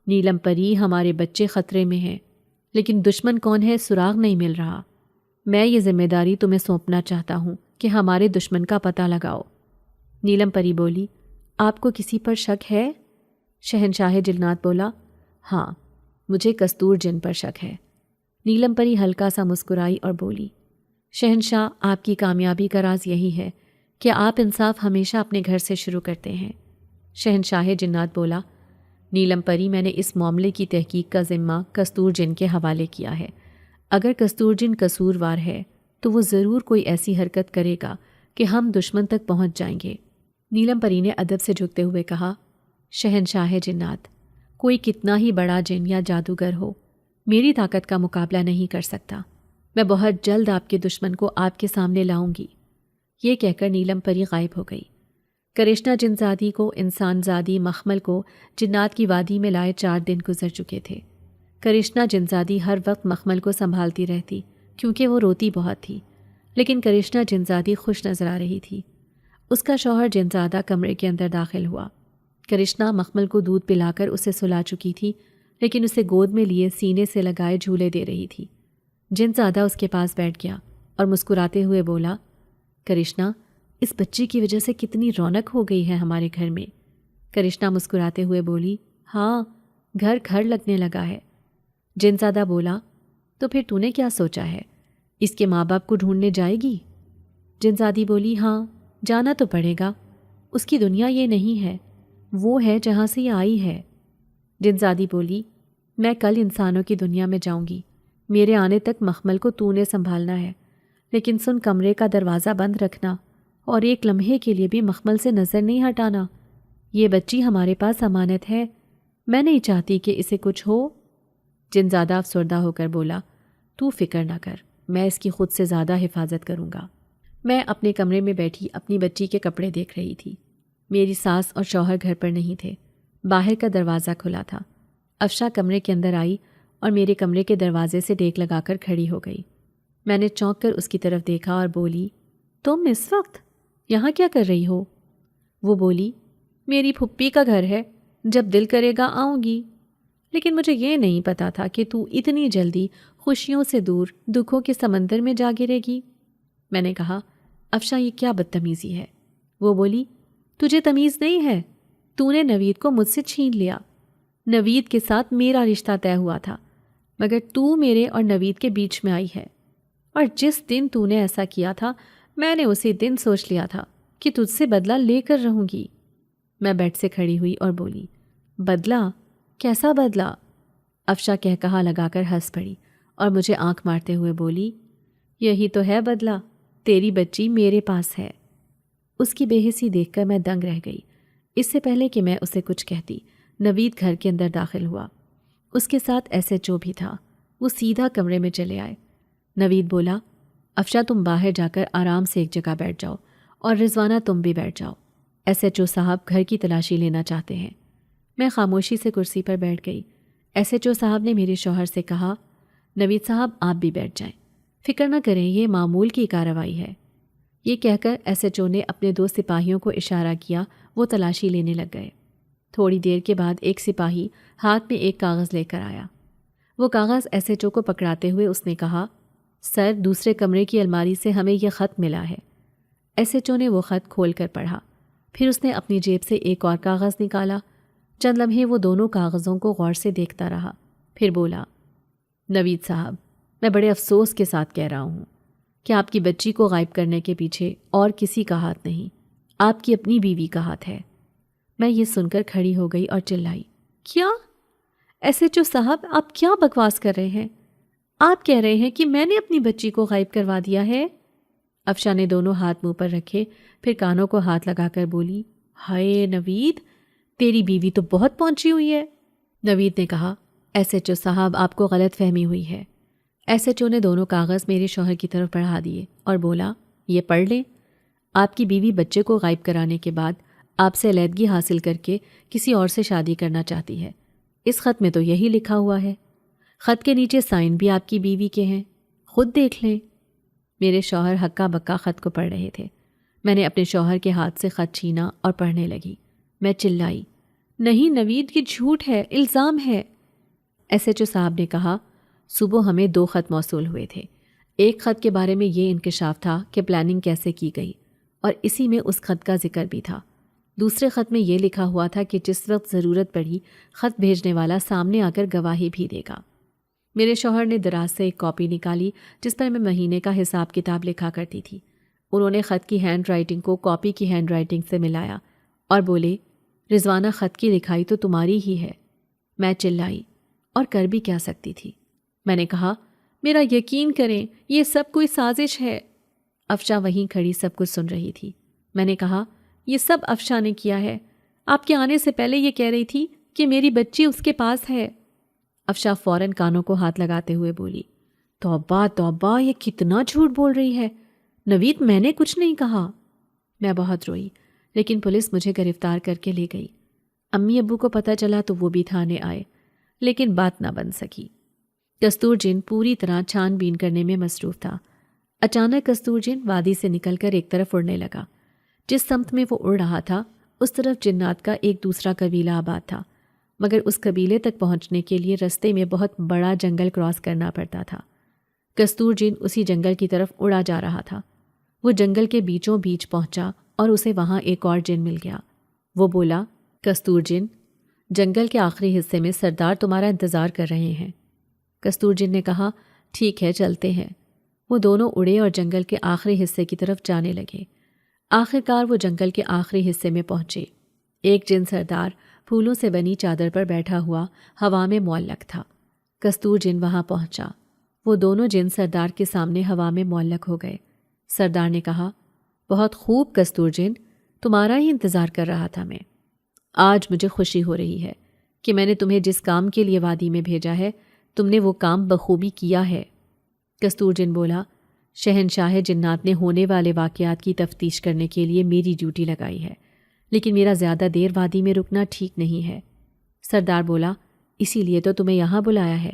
نیلم پری، ہمارے بچے خطرے میں ہیں، لیکن دشمن کون ہے سراغ نہیں مل رہا۔ میں یہ ذمہ داری تمہیں سونپنا چاہتا ہوں کہ ہمارے دشمن کا پتہ لگاؤ۔ نیلم پری بولی، آپ کو کسی پر شک ہے؟ شہنشاہ جنات بولا، ہاں، مجھے کستور جن پر شک ہے۔ نیلم پری ہلکا سا مسکرائی اور بولی، شہنشاہ، آپ کی کامیابی کا راز یہی ہے کہ آپ انصاف ہمیشہ اپنے گھر سے شروع کرتے ہیں۔ شہنشاہ جنات بولا، نیلم پری، میں نے اس معاملے کی تحقیق کا ذمہ کستور جن کے حوالے کیا ہے۔ اگر کستور جن قصوروار ہے تو وہ ضرور کوئی ایسی حرکت کرے گا کہ ہم دشمن تک پہنچ جائیں گے۔ نیلم پری نے ادب سے جھکتے ہوئے کہا، شہنشاہ جنات، کوئی کتنا ہی بڑا جن یا جادوگر ہو، میری طاقت کا مقابلہ نہیں کر سکتا۔ میں بہت جلد آپ کے دشمن کو آپ کے سامنے لاؤں گی۔ یہ کہہ کر نیلم پری غائب ہو گئی۔ کرشنا جن زادی کو، انسان زادی مخمل کو جنات کی وادی میں لائے 4 دن گزر چکے تھے۔ کرشنا جن زادی ہر وقت مخمل کو سنبھالتی رہتی کیونکہ وہ روتی بہت تھی، لیکن کرشنا جن زادی خوش نظر آ رہی تھی۔ اس کا شوہر جن زادہ کمرے کے اندر داخل ہوا۔ کرشنا مخمل کو دودھ پلا کر اسے سلا چکی تھی، لیکن اسے گود میں لیے سینے سے لگائے جھولے دے رہی تھی۔ جن زادہ اس کے پاس بیٹھ گیا اور مسکراتے ہوئے بولا، کرشنا، اس بچی کی وجہ سے کتنی رونق ہو گئی ہے ہمارے گھر میں۔ کرشنا مسکراتے ہوئے بولی، ہاں، گھر گھر لگنے لگا ہے۔ جن زادہ بولا، تو پھر تو نے کیا سوچا ہے؟ اس کے ماں باپ کو ڈھونڈنے جائے گی؟ جن زادی بولی، ہاں، جانا تو پڑے گا، اس کی دنیا یہ نہیں ہے، وہ ہے جہاں سے یہ آئی ہے۔ جن زادی بولی، میں کل انسانوں کی دنیا میں جاؤں گی، میرے آنے تک مخمل کو تو نے سنبھالنا ہے، لیکن سن، کمرے کا دروازہ بند رکھنا اور ایک لمحے کے لیے بھی مخمل سے نظر نہیں ہٹانا۔ یہ بچی ہمارے پاس امانت ہے، میں نہیں چاہتی کہ اسے کچھ ہو۔ جن زادہ افسردہ ہو کر بولا، تو فکر نہ کر، میں اس کی خود سے زیادہ حفاظت کروں گا۔ میں اپنے کمرے میں بیٹھی اپنی بچی کے کپڑے دیکھ رہی تھی۔ میری ساس اور شوہر گھر پر نہیں تھے۔ باہر کا دروازہ کھلا تھا۔ افشا کمرے کے اندر آئی اور میرے کمرے کے دروازے سے ڈیک لگا کر کھڑی ہو گئی۔ میں نے چونک کر اس کی طرف دیکھا اور بولی، تم اس وقت یہاں کیا کر رہی ہو؟ وہ بولی، میری پھپھی کا گھر ہے، جب دل کرے گا آؤں گی، لیکن مجھے یہ نہیں پتا تھا کہ تو اتنی جلدی خوشیوں سے دور دکھوں کے سمندر میں جا گرے گی۔ میں نے کہا، افشا، یہ کیا بدتمیزی ہے؟ وہ بولی، تجھے تمیز نہیں ہے، تو نے نوید کو مجھ سے چھین لیا۔ نوید کے ساتھ میرا رشتہ طے ہوا تھا، مگر تو میرے اور نوید کے بیچ میں آئی ہے، اور جس دن تو نے ایسا کیا تھا میں نے اسی دن سوچ لیا تھا کہ تجھ سے بدلہ لے کر رہوں گی۔ میں بیڈ سے کھڑی ہوئی اور بولی، بدلہ؟ کیسا بدلہ؟ افشا کہہ کہا لگا کر ہنس پڑی اور مجھے آنکھ مارتے ہوئے بولی، یہی تو ہے بدلہ، تیری بچی میرے پاس ہے۔ اس کی بے حسی دیکھ کر میں دنگ رہ گئی۔ اس سے پہلے کہ میں اسے کچھ کہتی، نوید گھر کے اندر داخل ہوا۔ اس کے ساتھ ایس ایچ او بھی تھا۔ وہ سیدھا کمرے میں چلے آئے۔ نوید بولا، افشا، تم باہر جا کر آرام سے ایک جگہ بیٹھ جاؤ، اور رضوانہ تم بھی بیٹھ جاؤ، ایس ایچ او صاحب گھر کی تلاشی لینا چاہتے ہیں۔ میں خاموشی سے کرسی پر بیٹھ گئی۔ ایس ایچ او صاحب نے میرے شوہر سے کہا، نوید صاحب آپ بھی بیٹھ جائیں، فکر نہ کریں، یہ معمول کی کارروائی ہے۔ یہ کہہ کر ایس ایچ او نے اپنے 2 سپاہیوں کو اشارہ کیا، وہ تلاشی لینے لگ گئے۔ تھوڑی دیر کے بعد ایک سپاہی ہاتھ میں ایک کاغذ لے کر آیا۔ وہ کاغذ ایس ایچ او کو پکڑاتے ہوئے اس نے کہا، سر، دوسرے کمرے کی الماری سے ہمیں یہ خط ملا ہے۔ ایس ایچ او نے وہ خط کھول کر پڑھا، پھر اس نے اپنی جیب سے ایک اور کاغذ نکالا۔ چند لمحے وہ دونوں کاغذوں کو غور سے دیکھتا رہا، پھر بولا، نوید صاحب، میں بڑے افسوس کے ساتھ کہہ رہا ہوں کہ آپ کی بچی کو غائب کرنے کے پیچھے اور کسی کا ہاتھ نہیں، آپ کی اپنی بیوی کا ہاتھ ہے۔ میں یہ سن کر کھڑی ہو گئی اور چلائی، کیا؟ ایس ایچ او صاحب، آپ کیا بکواس کر رہے ہیں؟ آپ کہہ رہے ہیں کہ میں نے اپنی بچی کو غائب کروا دیا ہے؟ افشا نے دونوں ہاتھ منہ پر رکھے، پھر کانوں کو ہاتھ لگا کر بولی، ہائے نوید، تیری بیوی تو بہت پہنچی ہوئی ہے۔ نوید نے کہا، ایس ایچ او صاحب، آپ کو غلط فہمی ہوئی ہے۔ ایس ایچ او نے دونوں کاغذ میرے شوہر کی طرف بڑھا دیے اور بولا، یہ پڑھ لیں۔ آپ کی بیوی بچے کو غائب کرانے کے بعد آپ سے علیحدگی حاصل کر کے کسی اور سے شادی کرنا چاہتی ہے۔ اس خط میں تو یہی لکھا ہوا ہے۔ خط کے نیچے سائن بھی آپ کی بیوی کے ہیں، خود دیکھ لیں۔ میرے شوہر ہکا بکا خط کو پڑھ رہے تھے۔ میں نے اپنے شوہر کے ہاتھ سے خط چھینا اور پڑھنے لگی۔ میں چلائی، نہیں نوید، یہ جھوٹ ہے، الزام ہے۔ ایس ایچ او صاحب نے کہا، صبح ہمیں 2 خط موصول ہوئے تھے۔ ایک خط کے بارے میں یہ انکشاف تھا کہ پلاننگ کیسے کی گئی، اور اسی میں اس خط کا ذکر بھی تھا۔ دوسرے خط میں یہ لکھا ہوا تھا کہ جس وقت ضرورت پڑی خط بھیجنے والا سامنے آ کر گواہی بھی دے گا۔ میرے شوہر نے دراز سے ایک کاپی نکالی جس پر میں مہینے کا حساب کتاب لکھا کرتی تھی۔ انہوں نے خط کی ہینڈ رائٹنگ کو کاپی کی ہینڈ رائٹنگ سے ملایا اور بولے، رضوانہ، خط کی لکھائی تو تمہاری ہی ہے، میں چلائی، اور کر بھی کیا سکتی تھی؟ میں نے کہا، میرا یقین کریں، یہ سب کوئی سازش ہے۔ افشا وہیں کھڑی سب کچھ سن رہی تھی۔ میں نے کہا، یہ سب افشا نے کیا ہے، آپ کے آنے سے پہلے یہ کہہ رہی تھی کہ میری بچی اس کے پاس ہے۔ افشا فوراً کانوں کو ہاتھ لگاتے ہوئے بولی، توبہ توبہ، یہ کتنا جھوٹ بول رہی ہے، نوید میں نے کچھ نہیں کہا۔ میں بہت روئی، لیکن پولیس مجھے گرفتار کر کے لے گئی۔ امی ابو کو پتہ چلا تو وہ بھی تھانے آئے، لیکن بات نہ بن سکی۔ کستور جن پوری طرح چھان بین کرنے میں مصروف تھا۔ اچانک کستور جن وادی سے نکل کر ایک طرف اڑنے لگا۔ جس سمت میں وہ اڑ رہا تھا اس طرف جنات کا ایک دوسرا قبیلہ آباد تھا، مگر اس قبیلے تک پہنچنے کے لیے رستے میں بہت بڑا جنگل کراس کرنا پڑتا تھا۔ کستور جن اسی جنگل کی طرف اڑا جا رہا تھا۔ وہ جنگل کے بیچوں بیچ پہنچا اور اسے وہاں ایک اور جن مل گیا۔ وہ بولا، کستور جن، جنگل کے آخری حصے میں سردار تمہارا انتظار کر رہے ہیں۔ کستور جن نے کہا، ٹھیک ہے، چلتے ہیں۔ وہ دونوں اڑے اور جنگل کے آخری حصے کی طرف جانے لگے۔ آخرکار وہ جنگل کے آخری حصے میں پہنچے۔ ایک جن سردار پھولوں سے بنی چادر پر بیٹھا ہوا ہوا میں معلق تھا۔ کستور جن وہاں پہنچا۔ وہ دونوں جن سردار کے سامنے ہوا میں معلق ہو گئے۔ سردار نے کہا، بہت خوب کستور جن، تمہارا ہی انتظار کر رہا تھا میں۔ آج مجھے خوشی ہو رہی ہے کہ میں نے تمہیں جس کام کے لیے وادی میں بھیجا ہے تم نے وہ کام بخوبی کیا ہے۔ کستور جن بولا، شہنشاہ جنات نے ہونے والے واقعات کی تفتیش کرنے کے لیے میری ڈیوٹی لگائی ہے، لیکن میرا زیادہ دیر وادی میں رکنا ٹھیک نہیں ہے۔ سردار بولا، اسی لیے تو تمہیں یہاں بلایا ہے۔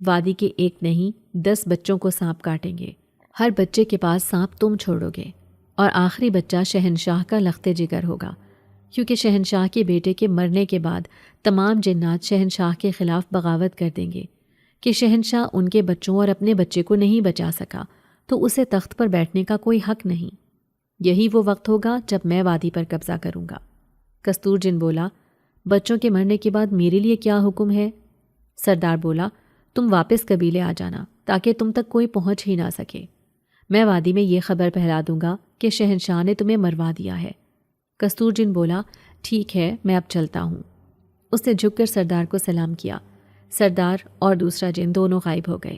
وادی کے ایک نہیں 10 بچوں کو سانپ کاٹیں گے۔ ہر بچے کے پاس سانپ تم چھوڑو گے، اور آخری بچہ شہنشاہ کا لخت جگر ہوگا، کیونکہ شہنشاہ کے بیٹے کے مرنے کے بعد تمام جنات شہنشاہ کے خلاف بغاوت کر دیں گے کہ شہنشاہ ان کے بچوں اور اپنے بچے کو نہیں بچا سکا تو اسے تخت پر بیٹھنے کا کوئی حق نہیں۔ یہی وہ وقت ہوگا جب میں وادی پر قبضہ کروں گا۔ کستور جن بولا، بچوں کے مرنے کے بعد میرے لیے کیا حکم ہے؟ سردار بولا، تم واپس قبیلے آ جانا تاکہ تم تک کوئی پہنچ ہی نہ سکے۔ میں وادی میں یہ خبر پھیلا دوں گا کہ شہنشاہ نے تمہیں مروا دیا ہے۔ کستور جن بولا، ٹھیک ہے، میں اب چلتا ہوں۔ اس نے جھک کر سردار کو سلام کیا۔ سردار اور دوسرا جن دونوں غائب ہو گئے۔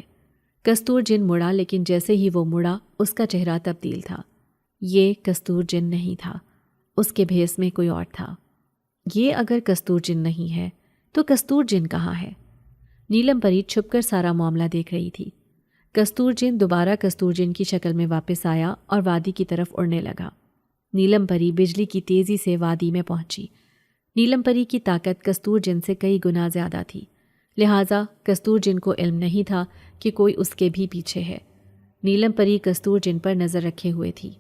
کستور جن مڑا، لیکن جیسے ہی وہ مڑا اس کا چہرہ تبدیل تھا۔ یہ کستور جن نہیں تھا، اس کے بھیس میں کوئی اور تھا۔ یہ اگر کستور جن نہیں ہے تو کستور جن کہاں ہے؟ نیلم پری چھپ کر سارا معاملہ دیکھ رہی تھی۔ کستور جن دوبارہ کستور جن کی شکل میں واپس آیا اور وادی کی طرف اڑنے لگا۔ نیلم پری بجلی کی تیزی سے وادی میں پہنچی۔ نیلم پری کی طاقت کستور جن سے کئی گنا زیادہ تھی، لہٰذا کستور جن کو علم نہیں تھا کہ کوئی اس کے بھی پیچھے ہے۔ نیلم پری کستور جن پر نظر رکھے ہوئے تھی۔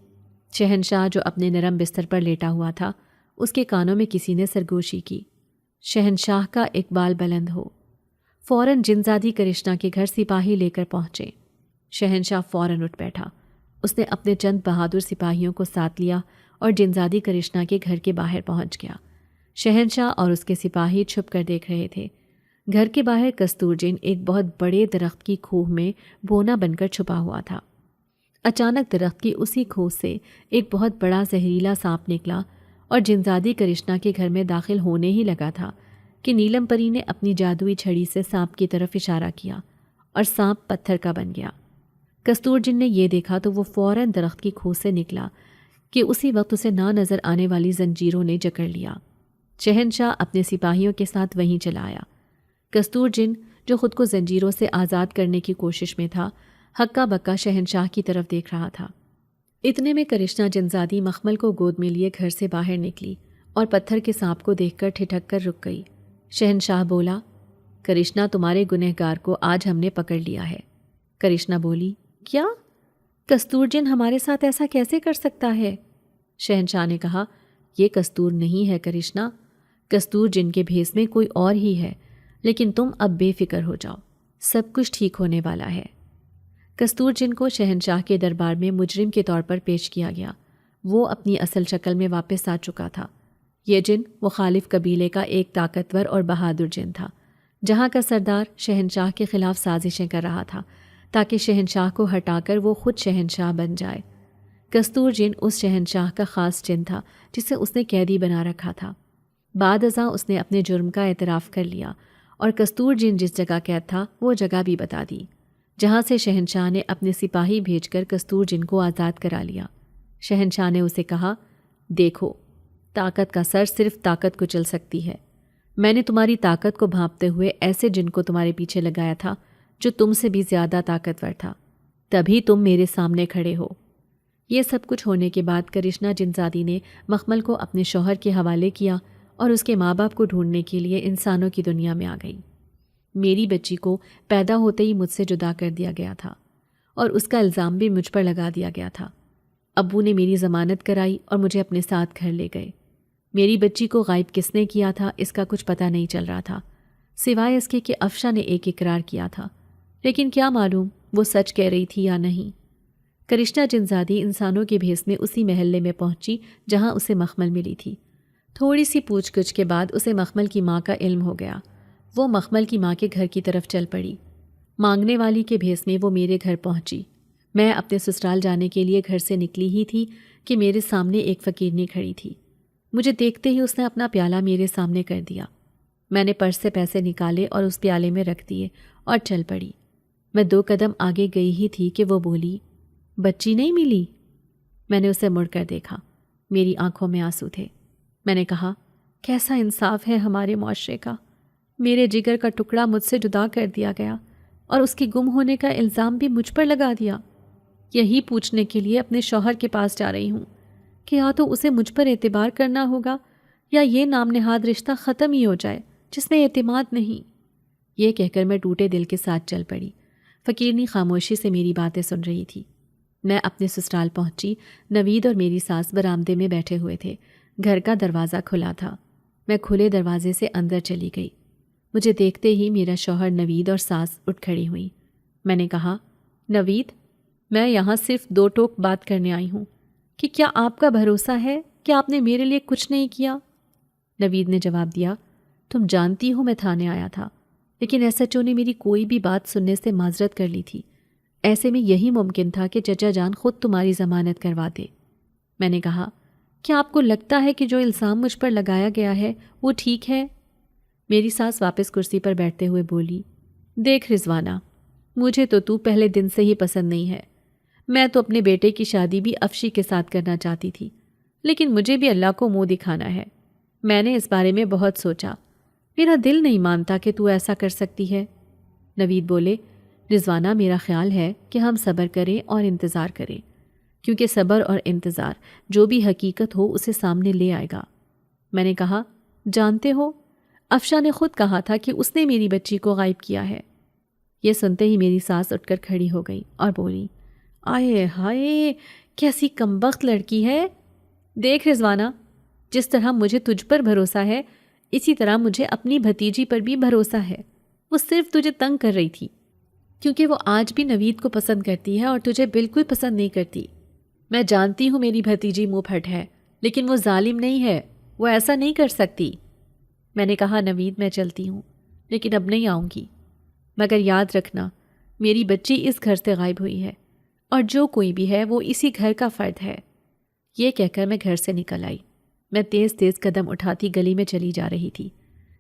شہنشاہ جو اپنے نرم بستر پر لیٹا ہوا تھا، اس کے کانوں میں کسی نے سرگوشی کی، شہنشاہ کا اقبال بلند ہو۔ فوراً جنزادی کرشنا کے گھر سپاہی لے کر پہنچے۔ شہنشاہ فوراً اٹھ بیٹھا۔ اس نے اپنے چند بہادر سپاہیوں کو ساتھ لیا اور جنزادی کرشنا کے گھر کے باہر پہنچ گیا۔ شہنشاہ اور اس کے سپاہی چھپ کر دیکھ رہے تھے۔ گھر کے باہر کستور جن ایک بہت بڑے درخت کی کھوہ میں بونا بن کر چھپا ہوا تھا۔ اچانک درخت کی اسی کھوہ سے ایک بہت بڑا زہریلا سانپ نکلا اور جنزادی کرشنا کے گھر میں داخل ہونے ہی لگا تھا کہ نیلم پری نے اپنی جادوئی چھڑی سے سانپ کی طرف اشارہ کیا اور سانپ پتھر کا بن گیا۔ کستور جن نے یہ دیکھا تو وہ فوراً درخت کی کھوہ سے نکلا کہ اسی وقت اسے نہ نظر آنے والی زنجیروں نے جکڑ لیا۔ شہنشاہ اپنے سپاہیوں کے ساتھ وہیں چلا آیا۔ کستور جن جو خود کو زنجیروں سے آزاد کرنے کی کوشش میں تھا، ہکا بکا شہنشاہ کی طرف دیکھ رہا تھا۔ اتنے میں کرشنا جنزادی مخمل کو گود میں لیے گھر سے باہر نکلی اور پتھر کے سانپ کو دیکھ کر ٹھٹک کر رک گئی۔ شہنشاہ بولا، کرشنا، تمہارے گنہگار کو آج ہم نے پکڑ لیا ہے۔ کرشنا بولی، کیا؟ کستور جن ہمارے ساتھ ایسا کیسے کر سکتا ہے؟ شہنشاہ نے کہا، یہ کستور نہیں ہے کرشنا، کستور جن کے بھیس میں کوئی اور ہی ہے، لیکن تم اب بے فکر ہو جاؤ، سب کچھ ٹھیک ہونے والا ہے۔ کستور جن کو شہنشاہ کے دربار میں مجرم کے طور پر پیش کیا گیا۔ وہ اپنی اصل شکل میں واپس آ چکا تھا۔ یہ جن مخالف قبیلے کا ایک طاقتور اور بہادر جن تھا، جہاں کا سردار شہنشاہ کے خلاف سازشیں کر رہا تھا تاکہ شہنشاہ کو ہٹا کر وہ خود شہنشاہ بن جائے۔ کستور جن اس شہنشاہ کا خاص جن تھا جسے اس نے قیدی بنا رکھا تھا۔ بعد ازاں اس نے اپنے جرم کا اعتراف کر لیا اور کستور جن جس جگہ قید تھا وہ جگہ بھی بتا دی، جہاں سے شہنشاہ نے اپنے سپاہی بھیج کر کستور جن کو آزاد کرا لیا۔ شہنشاہ نے اسے کہا، دیکھو، طاقت کا سر صرف طاقت کو چل سکتی ہے۔ میں نے تمہاری طاقت کو بھانپتے ہوئے ایسے جن کو تمہارے پیچھے لگایا تھا جو تم سے بھی زیادہ طاقتور تھا، تبھی تم میرے سامنے کھڑے ہو۔ یہ سب کچھ ہونے کے بعد کرشنا جنزادی نے مخمل کو اپنے شوہر کے حوالے کیا اور اس کے ماں باپ کو ڈھونڈنے کے لیے انسانوں کی دنیا میں آ گئی۔ میری بچی کو پیدا ہوتے ہی مجھ سے جدا کر دیا گیا تھا اور اس کا الزام بھی مجھ پر لگا دیا گیا تھا۔ ابو نے میری ضمانت کرائی اور مجھے اپنے ساتھ گھر لے گئے۔ میری بچی کو غائب کس نے کیا تھا اس کا کچھ پتہ نہیں چل رہا تھا، سوائے اس کے کہ افشا نے ایک اقرار کیا تھا، لیکن کیا معلوم وہ سچ کہہ رہی تھی یا نہیں۔ کرشنا جنزادی انسانوں کے بھیس میں اسی محلے میں پہنچی جہاں اسے مخمل ملی تھی۔ تھوڑی سی پوچھ گچھ کے بعد اسے مخمل کی ماں کا علم ہو گیا۔ وہ مخمل کی ماں کے گھر کی طرف چل پڑی۔ مانگنے والی کے بھیس میں وہ میرے گھر پہنچی۔ میں اپنے سسرال جانے کے لیے گھر سے نکلی ہی تھی کہ میرے سامنے ایک فقیرنی کھڑی تھی۔ مجھے دیکھتے ہی اس نے اپنا پیالہ میرے سامنے کر دیا۔ میں نے پرس سے پیسے نکالے اور اس پیالے میں رکھ دیے اور چل پڑی۔ میں 2 قدم آگے گئی ہی تھی کہ وہ بولی، بچی نہیں ملی؟ میں نے اسے مڑ کر دیکھا۔ میری آنکھوں میں آنسو تھے۔ میں نے کہا، کیسا انصاف ہے ہمارے معاشرے کا، میرے جگر کا ٹکڑا مجھ سے جدا کر دیا گیا اور اس کے گم ہونے کا الزام بھی مجھ پر لگا دیا۔ یہی پوچھنے کے لیے اپنے شوہر کے پاس جا رہی ہوں کہ یا تو اسے مجھ پر اعتبار کرنا ہوگا یا یہ نام نہاد رشتہ ختم ہی ہو جائے جس میں اعتماد نہیں۔ یہ کہہ کر میں ٹوٹے دل کے ساتھ چل پڑی۔ فقیرنی خاموشی سے میری باتیں سن رہی تھی۔ میں اپنے سسرال پہنچی۔ نوید اور میری ساس برآمدے میں بیٹھے ہوئے تھے۔ گھر کا دروازہ کھلا تھا۔ میں کھلے دروازے سے اندر چلی گئی۔ مجھے دیکھتے ہی میرا شوہر نوید اور ساس اٹھ کھڑی ہوئی۔ میں نے کہا، نوید، میں یہاں صرف 2 ٹوک بات کرنے آئی ہوں کہ کیا آپ کا بھروسہ ہے کہ آپ نے میرے لیے کچھ نہیں کیا؟ نوید نے جواب دیا، تم جانتی ہو میں تھانے آیا تھا، لیکن ایس ایچ او نے میری کوئی بھی بات سننے سے معذرت کر لی تھی۔ ایسے میں یہی ممکن تھا کہ چچا جان خود تمہاری ضمانت کروا دے۔ میں نے کہا، کیا آپ کو لگتا ہے کہ جو الزام مجھ پر لگایا گیا ہے وہ ٹھیک ہے؟ میری ساس واپس کرسی پر بیٹھتے ہوئے بولی، دیکھ رضوانہ، مجھے تو پہلے دن سے ہی پسند نہیں ہے۔ میں تو اپنے بیٹے کی شادی بھی افشی کے ساتھ کرنا چاہتی تھی، لیکن مجھے بھی اللہ کو منہ دکھانا ہے۔ میں نے اس بارے میں بہت سوچا، میرا دل نہیں مانتا کہ تو ایسا کر سکتی ہے۔ نوید بولے، رضوانہ، میرا خیال ہے کہ ہم صبر کریں اور انتظار کریں، کیونکہ صبر اور انتظار جو بھی حقیقت ہو اسے سامنے لے آئے گا۔ میں نے کہا، جانتے ہو، افشا نے خود کہا تھا کہ اس نے میری بچی کو غائب کیا ہے۔ یہ سنتے ہی میری ساس اٹھ کر کھڑی ہو گئی اور بولی، آئے ہائے، کیسی کمبخت لڑکی ہے۔ دیکھ رضوانہ، جس طرح مجھے تجھ پر بھروسہ ہے اسی طرح مجھے اپنی بھتیجی پر بھی بھروسہ ہے۔ وہ صرف تجھے تنگ کر رہی تھی کیونکہ وہ آج بھی نوید کو پسند کرتی ہے اور تجھے بالکل پسند نہیں کرتی۔ میں جانتی ہوں میری بھتیجی منہ پھٹ ہے، لیکن وہ ظالم نہیں ہے، وہ ایسا نہیں کر سکتی۔ میں نے کہا، نوید، میں چلتی ہوں، لیکن اب نہیں آؤں گی، مگر یاد رکھنا میری بچی اس گھر سے غائب ہوئی ہے اور جو کوئی بھی ہے وہ اسی گھر کا فرد ہے۔ یہ کہہ کر میں گھر سے نکل آئی۔ میں تیز تیز قدم اٹھاتی گلی میں چلی جا رہی تھی۔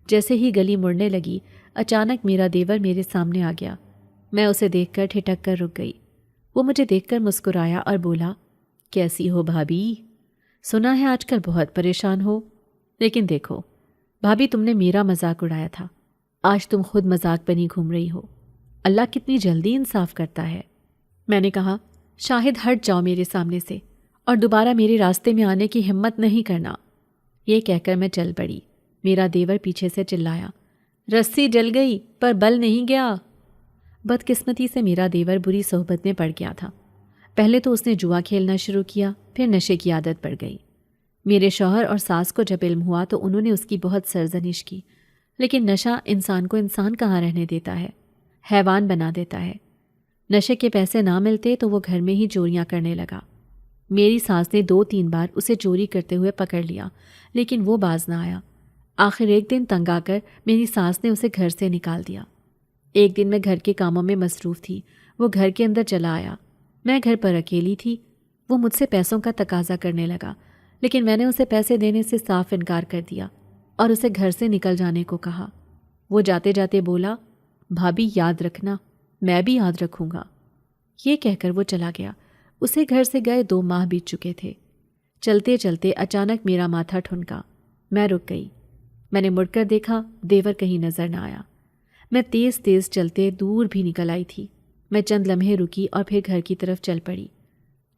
جیسے ہی گلی مڑنے لگی، اچانک میرا دیور میرے سامنے آ گیا۔ میں اسے دیکھ کر ٹھٹک کر رک گئی۔ وہ مجھے دیکھ کر مسکرایا اور بولا، کیسی ہو بھابھی؟ سنا ہے آج کل بہت پریشان ہو، لیکن دیکھو بھابھی، تم نے میرا مذاق اڑایا تھا، آج تم خود مذاق بنی گھوم رہی ہو۔ اللہ کتنی جلدی انصاف کرتا ہے۔ میں نے کہا، شاہد، ہٹ جاؤ میرے سامنے سے اور دوبارہ میرے راستے میں آنے کی ہمت نہیں کرنا۔ یہ کہہ کر میں چل پڑی۔ میرا دیور پیچھے سے چلایا، رسی جل گئی پر بل نہیں گیا۔ بدقسمتی سے میرا دیور بری صحبت میں پڑ گیا تھا۔ پہلے تو اس نے جوا کھیلنا شروع کیا، پھر نشے کی عادت پڑ گئی۔ میرے شوہر اور ساس کو جب علم ہوا تو انہوں نے اس کی بہت سرزنش کی، لیکن نشہ انسان کو انسان کہاں رہنے دیتا ہے، حیوان بنا دیتا ہے۔ نشے کے پیسے نہ ملتے تو وہ گھر میں ہی چوریاں کرنے لگا۔ میری ساس نے 2-3 بار اسے چوری کرتے ہوئے پکڑ لیا، لیکن وہ باز نہ آیا۔ آخر ایک دن تنگ آ کر میری ساس نے اسے گھر سے نکال دیا۔ ایک دن میں گھر کے کاموں میں مصروف تھی، وہ گھر کے اندر چلا آیا۔ میں گھر پر اکیلی تھی۔ وہ مجھ سے پیسوں کا تقاضا کرنے لگا، لیکن میں نے اسے پیسے دینے سے صاف انکار کر دیا اور اسے گھر سے نکل جانے کو کہا۔ وہ جاتے جاتے بولا، بھابھی یاد رکھنا، میں بھی یاد رکھوں گا۔ یہ کہہ کر وہ چلا گیا۔ اسے گھر سے گئے 2 ماہ بیت چکے تھے۔ چلتے چلتے اچانک میرا ماتھا ٹھنکا۔ میں رک گئی۔ میں نے مڑ کر دیکھا، دیور کہیں نظر نہ آیا۔ میں تیز تیز چلتے دور بھی نکل آئی تھی۔ میں چند لمحے رکی اور پھر گھر کی طرف چل پڑی۔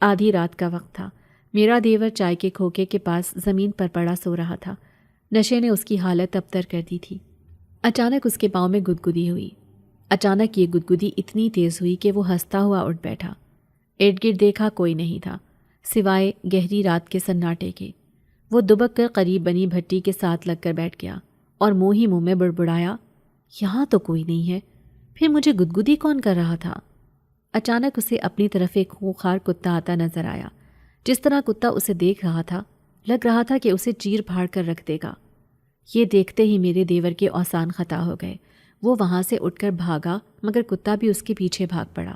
آدھی رات کا وقت تھا۔ میرا دیور چائے کے کھوکے کے پاس زمین پر پڑا سو رہا تھا۔ نشے نے اس کی حالت ابتر کر دی تھی۔ اچانک اس کے پاؤں میں گدگدی ہوئی۔ اچانک یہ گدگدی اتنی تیز ہوئی کہ وہ ہنستا ہوا اٹھ بیٹھا۔ ارد گرد دیکھا، کوئی نہیں تھا سوائے گہری رات کے سناٹے کے۔ وہ دبک کر قریب بنی بھٹی کے ساتھ لگ کر بیٹھ گیا اور منہ ہی منہ میں بڑبڑایا، یہاں تو کوئی نہیں ہے، پھر مجھے گدگدی کون کر رہا تھا؟ اچانک اسے اپنی طرف ایک خونخوار کتا آتا نظر آیا۔ جس طرح کتا اسے دیکھ رہا تھا، لگ رہا تھا کہ اسے چیر پھاڑ کر رکھ دے گا۔ یہ دیکھتے ہی میرے دیور کے اوسان خطا ہو گئے۔ وہ وہاں سے اٹھ کر بھاگا، مگر کتا بھی اس کے پیچھے بھاگ پڑا۔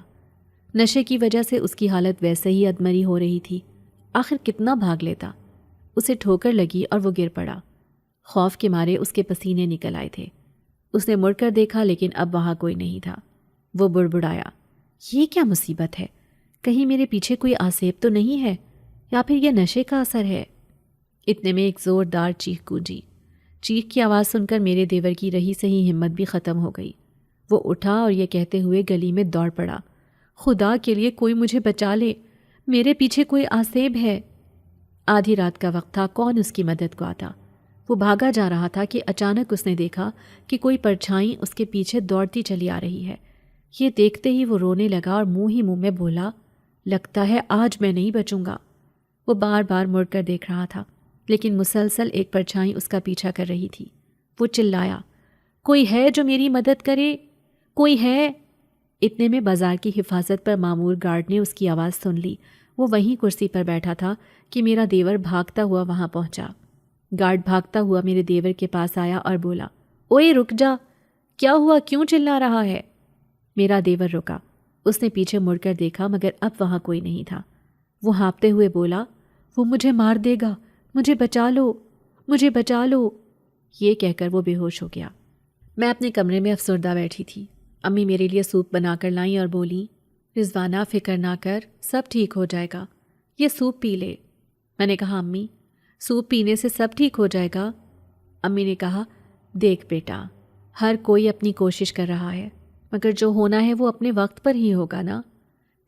نشے کی وجہ سے اس کی حالت ویسے ہی ادمری ہو رہی تھی۔ آخر کتنا بھاگ لیتا؟ اسے ٹھوکر لگی اور وہ گر پڑا۔ خوف کے مارے اس کے پسینے نکل آئے تھے۔ اس نے مڑ کر دیکھا، لیکن اب وہاں کوئی نہیں تھا۔ وہ بڑبڑایا، یہ کیا مصیبت ہے؟ کہیں میرے پیچھے کوئی آسیب تو نہیں ہے، یا پھر یہ نشے کا اثر ہے؟ اتنے میں ایک زوردار چیخ گونجی۔ چیخ کی آواز سن کر میرے دیور کی رہی سہی ہمت بھی ختم ہو گئی۔ وہ اٹھا اور یہ کہتے ہوئے گلی میں دوڑ پڑا، خدا کے لیے کوئی مجھے بچا لے، میرے پیچھے کوئی آسیب ہے۔ آدھی رات کا وقت تھا، کون اس کی مدد کو آتا؟ وہ بھاگا جا رہا تھا کہ اچانک اس نے دیکھا کہ کوئی پرچھائی اس کے پیچھے دوڑتی چلی آ رہی ہے۔ یہ دیکھتے ہی وہ رونے لگا اور منہ ہی منہ میں بولا، لگتا ہے آج میں نہیں بچوں گا۔ وہ بار بار مڑ کر دیکھ رہا تھا، لیکن مسلسل ایک پرچھائی اس کا پیچھا کر رہی تھی۔ وہ چلایا، کوئی ہے جو میری مدد کرے؟ کوئی ہے؟ اتنے میں بازار کی حفاظت پر مامور گارڈ نے اس کی آواز سن لی۔ وہ وہیں کرسی پر بیٹھا تھا کہ میرا دیور بھاگتا ہوا وہاں پہنچا۔ گارڈ بھاگتا ہوا میرے دیور کے پاس آیا اور بولا، اوئے رک جا، کیا ہوا، کیوں چلا رہا ہے؟ میرا دیور رکا۔ اس نے پیچھے مڑ کر دیکھا، مگر اب وہاں کوئی نہیں تھا۔ وہ ہانپتے ہوئے بولا، وہ مجھے مار دے گا، مجھے بچا لو، مجھے بچا لو۔ یہ کہہ کر وہ بے ہوش ہو گیا۔ میں اپنے کمرے میں افسردہ بیٹھی تھی۔ امی میرے لیے سوپ بنا کر لائیں اور بولی، رضوانہ فکر نہ کر، سب ٹھیک ہو جائے گا، یہ سوپ پی لے۔ میں نے کہا، امی سوپ پینے سے سب ٹھیک ہو جائے گا؟ امی نے کہا، دیکھ بیٹا، ہر کوئی اپنی کوشش کر رہا ہے، مگر جو ہونا ہے وہ اپنے وقت پر ہی ہوگا نا۔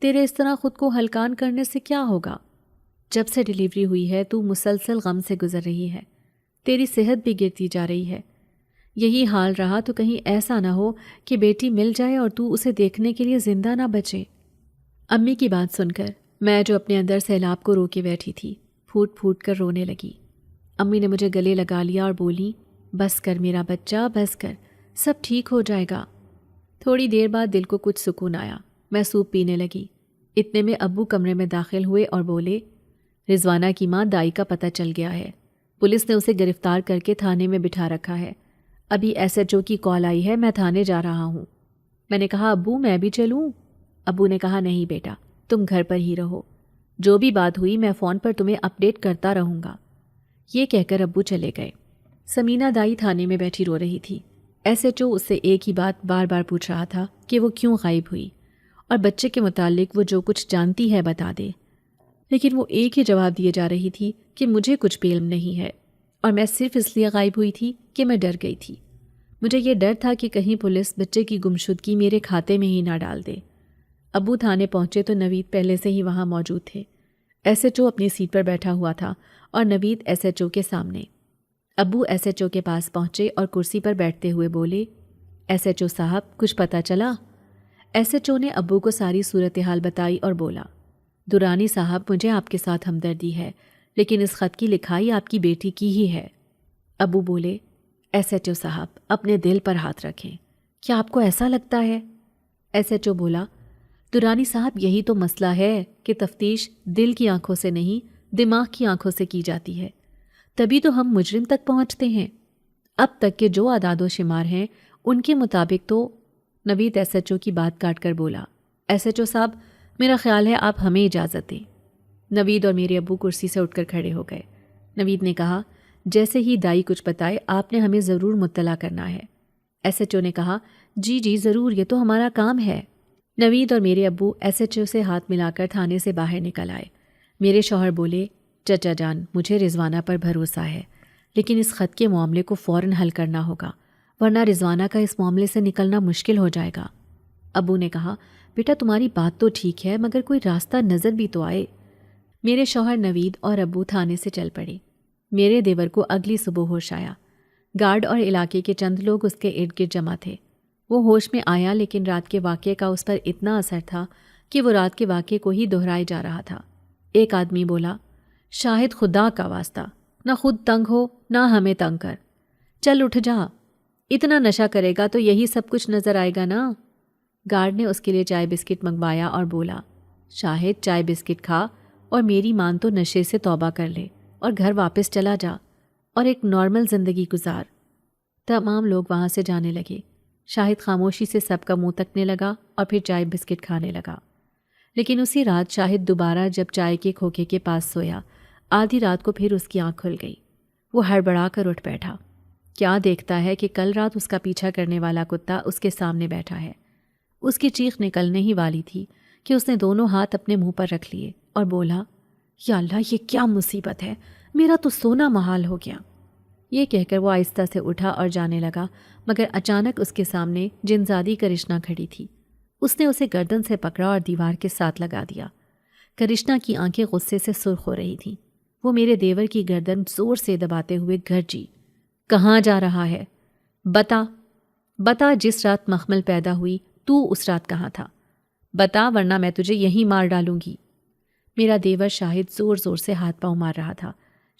تیرے اس طرح خود کو ہلکان کرنے سے کیا ہوگا؟ جب سے ڈیلیوری ہوئی ہے تو مسلسل غم سے گزر رہی ہے، تیری صحت بھی گرتی جا رہی ہے۔ یہی حال رہا تو کہیں ایسا نہ ہو کہ بیٹی مل جائے اور تو اسے دیکھنے کے لیے زندہ نہ بچے۔ امی کی بات سن کر میں جو اپنے اندر سیلاب کو روکے بیٹھی تھی، پھوٹ پھوٹ کر رونے لگی۔ امی نے مجھے گلے لگا لیا اور بولی، بس کر میرا بچہ، بس کر، سب ٹھیک ہو جائے گا۔ تھوڑی دیر بعد دل کو کچھ سکون آیا۔ میں سوپ پینے لگی۔ اتنے میں ابو کمرے میں داخل ہوئے اور بولے، رضوانہ کی ماں دائی کا پتہ چل گیا ہے، پولیس نے اسے گرفتار کر کے تھانے میں بٹھا رکھا ہے۔ ابھی ایس ایچ او کی کال آئی ہے، میں تھانے جا رہا ہوں۔ میں نے کہا، ابو میں بھی چلوں؟ ابو نے کہا، نہیں بیٹا، تم گھر پر ہی رہو، جو بھی بات ہوئی میں فون پر تمہیں اپڈیٹ کرتا رہوں گا۔ یہ کہہ کر ابو چلے گئے۔ سمینہ دائی تھانے میں بیٹھی رو رہی تھی۔ ایس ایچ او اس سے ایک ہی بات بار بار پوچھ رہا تھا کہ وہ کیوں غائب ہوئی اور بچے کے متعلق وہ جو کچھ جانتی ہے بتا دے، لیکن وہ ایک ہی جواب دیے جا رہی تھی کہ مجھے کچھ بھی علم نہیں ہے، اور میں صرف اس لیے غائب ہوئی تھی کہ میں ڈر گئی تھی۔ مجھے یہ ڈر تھا کہ کہیں پولیس بچے کی گمشدگی میرے کھاتے میں ہی نہ ڈال دے۔ ابو تھانے پہنچے تو نوید پہلے سے ہی وہاں موجود تھے۔ ایس ایچ او اپنی سیٹ پر بیٹھا ہوا تھا اور نوید ایس ایچ او کے سامنے۔ ابو ایس ایچ او کے پاس پہنچے اور کرسی پر بیٹھتے ہوئے بولے، ایس ایچ او صاحب کچھ پتہ چلا؟ ایس ایچ او نے ابو کو ساری صورتحال بتائی اور بولا، درانی صاحب مجھے آپ کے ساتھ ہمدردی ہے، لیکن اس خط کی لکھائی آپ کی بیٹی کی ہی ہے۔ ابو بولے، ایس ایچ او صاحب اپنے دل پر ہاتھ رکھیں، کیا آپ کو ایسا لگتا ہے؟ ایس ایچ او بولا، درانی صاحب یہی تو مسئلہ ہے کہ تفتیش دل کی آنکھوں سے نہیں دماغ کی آنکھوں سے کی جاتی ہے، تبھی تو ہم مجرم تک پہنچتے ہیں۔ اب تک کے جو اعداد و شمار ہیں ان کے مطابق تو… نوید ایس ایچ او کی بات کاٹ کر بولا، ایس ایچ او صاحب میرا خیال ہے آپ ہمیں اجازت دیں۔ نوید اور میرے ابو کرسی سے اٹھ کر کھڑے ہو گئے۔ نوید نے کہا، جیسے ہی دائی کچھ بتائے آپ نے ہمیں ضرور مطلع کرنا ہے۔ SHO نے کہا، جی جی ضرور، یہ تو ہمارا کام ہے۔ نوید اور میرے ابو SHO سے ہاتھ ملا کر تھانے سے باہر نکل آئے۔ میرے شوہر بولے، چچا جان مجھے رضوانہ پر بھروسہ ہے، لیکن اس خط کے معاملے کو فوراً حل کرنا ہوگا، ورنہ رضوانہ کا اس معاملے سے نکلنا مشکل ہو جائے گا۔ ابو نے کہا، بیٹا تمہاری بات تو ٹھیک ہے، مگر کوئی راستہ نظر بھی تو آئے۔ میرے شوہر نوید اور ابو تھانے سے چل پڑے۔ میرے دیور کو اگلی صبح ہوش آیا۔ گارڈ اور علاقے کے چند لوگ اس کے ارد گرد جمع تھے۔ وہ ہوش میں آیا، لیکن رات کے واقعے کا اس پر اتنا اثر تھا کہ وہ رات کے واقعے کو ہی دہرائے جا رہا تھا۔ ایک آدمی بولا، شاہد خدا کا واسطہ، نہ خود تنگ ہو نہ ہمیں تنگ کر، چل اٹھ جا، اتنا نشہ کرے گا تو یہی سب کچھ نظر آئے گا نا۔ گارڈ نے اس کے لیے چائے بسکٹ منگوایا اور بولا، شاہد چائے بسکٹ کھا اور میری مان تو نشے سے توبہ کر لے اور گھر واپس چلا جا اور ایک نارمل زندگی گزار۔ تمام لوگ وہاں سے جانے لگے۔ شاہد خاموشی سے سب کا منہ تکنے لگا اور پھر چائے بسکٹ کھانے لگا۔ لیکن اسی رات شاہد دوبارہ جب چائے کے کھوکے کے پاس سویا، آدھی رات کو پھر اس کی آنکھ کھل گئی۔ وہ ہڑبڑا کر اٹھ بیٹھا۔ کیا دیکھتا ہے کہ کل رات اس کا پیچھا کرنے والا کتا اس کے سامنے بیٹھا ہے۔ اس کی چیخ نکلنے ہی والی تھی کہ اس نے دونوں ہاتھ اپنے منہ پر رکھ لیے اور بولا، یا اللہ یہ کیا مصیبت ہے، میرا تو سونا محال ہو گیا۔ یہ کہہ کر وہ آہستہ سے اٹھا اور جانے لگا، مگر اچانک اس کے سامنے جنزادی کرشنا کھڑی تھی۔ اس نے اسے گردن سے پکڑا اور دیوار کے ساتھ لگا دیا۔ کرشنا کی آنکھیں غصے سے سرخ ہو رہی تھیں۔ وہ میرے دیور کی گردن زور سے دباتے ہوئے گرجی، کہاں جا رہا ہے؟ بتا جس رات مخمل پیدا ہوئی تو اس رات کہاں تھا؟ بتا ورنہ میں تجھے یہیں مار ڈالوں گی۔ میرا دیور شاہد زور زور سے ہاتھ پاؤں مار رہا تھا۔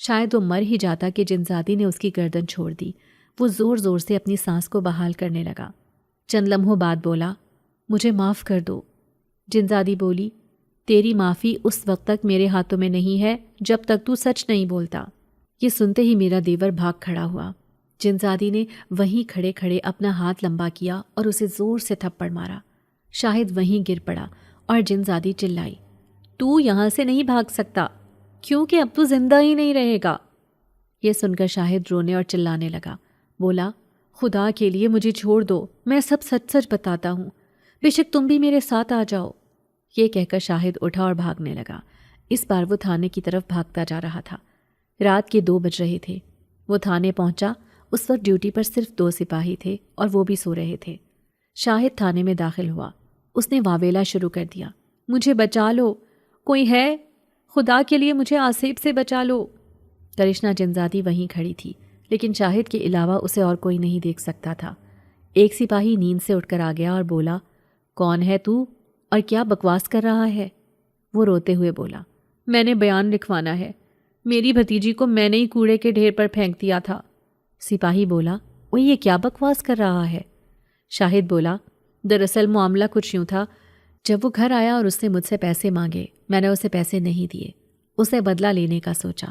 شاید وہ مر ہی جاتا کہ جنزادی نے اس کی گردن چھوڑ دی۔ وہ زور زور سے اپنی سانس کو بحال کرنے لگا۔ چند لمحوں بعد بولا، مجھے معاف کر دو۔ جنزادی بولی، تیری معافی اس وقت تک میرے ہاتھوں میں نہیں ہے جب تک تو سچ نہیں بولتا۔ یہ سنتے ہی میرا دیور بھاگ کھڑا ہوا۔ جنزادی نے وہیں کھڑے کھڑے اپنا ہاتھ لمبا کیا اور اسے زور سے تھپڑ مارا۔ شاہد وہیں گر پڑا اور جنزادی چلائی، تو یہاں سے نہیں بھاگ سکتا کیونکہ اب تو زندہ ہی نہیں رہے گا۔ یہ سن کر شاہد رونے اور چلانے لگا۔ بولا، خدا کے لیے مجھے چھوڑ دو، میں سب سچ سچ بتاتا ہوں، بے شک تم بھی میرے ساتھ آ جاؤ۔ یہ کہہ کر شاہد اٹھا اور بھاگنے لگا۔ اس بار وہ تھانے کی طرف بھاگتا جا رہا تھا۔ رات کے 2 بج رہے تھے۔ وہ تھانے پہنچا۔ اس وقت ڈیوٹی پر صرف 2 سپاہی تھے اور وہ بھی سو رہے تھے۔ شاہد تھانے میں داخل ہوا۔ اس نے واویلا شروع کر دیا، مجھے بچا لو، کوئی ہے؟ خدا کے لیے مجھے آصف سے بچا لو۔ کرشنا جنزادی وہیں کھڑی تھی، لیکن شاہد کے علاوہ اسے اور کوئی نہیں دیکھ سکتا تھا۔ ایک سپاہی نیند سے اٹھ کر آ گیا اور بولا، کون ہے تو اور کیا بکواس کر رہا ہے؟ وہ روتے ہوئے بولا، میں نے بیان لکھوانا ہے، میری بھتیجی کو میں نے ہی کوڑے کے ڈھیر پر پھینک دیا تھا۔ سپاہی بولا، وہ یہ کیا بکواس کر رہا ہے؟ شاہد بولا، دراصل معاملہ کچھ یوں تھا، جب وہ گھر آیا اور اس نے مجھ سے پیسے مانگے، میں نے اسے پیسے نہیں دیے۔ اسے بدلہ لینے کا سوچا۔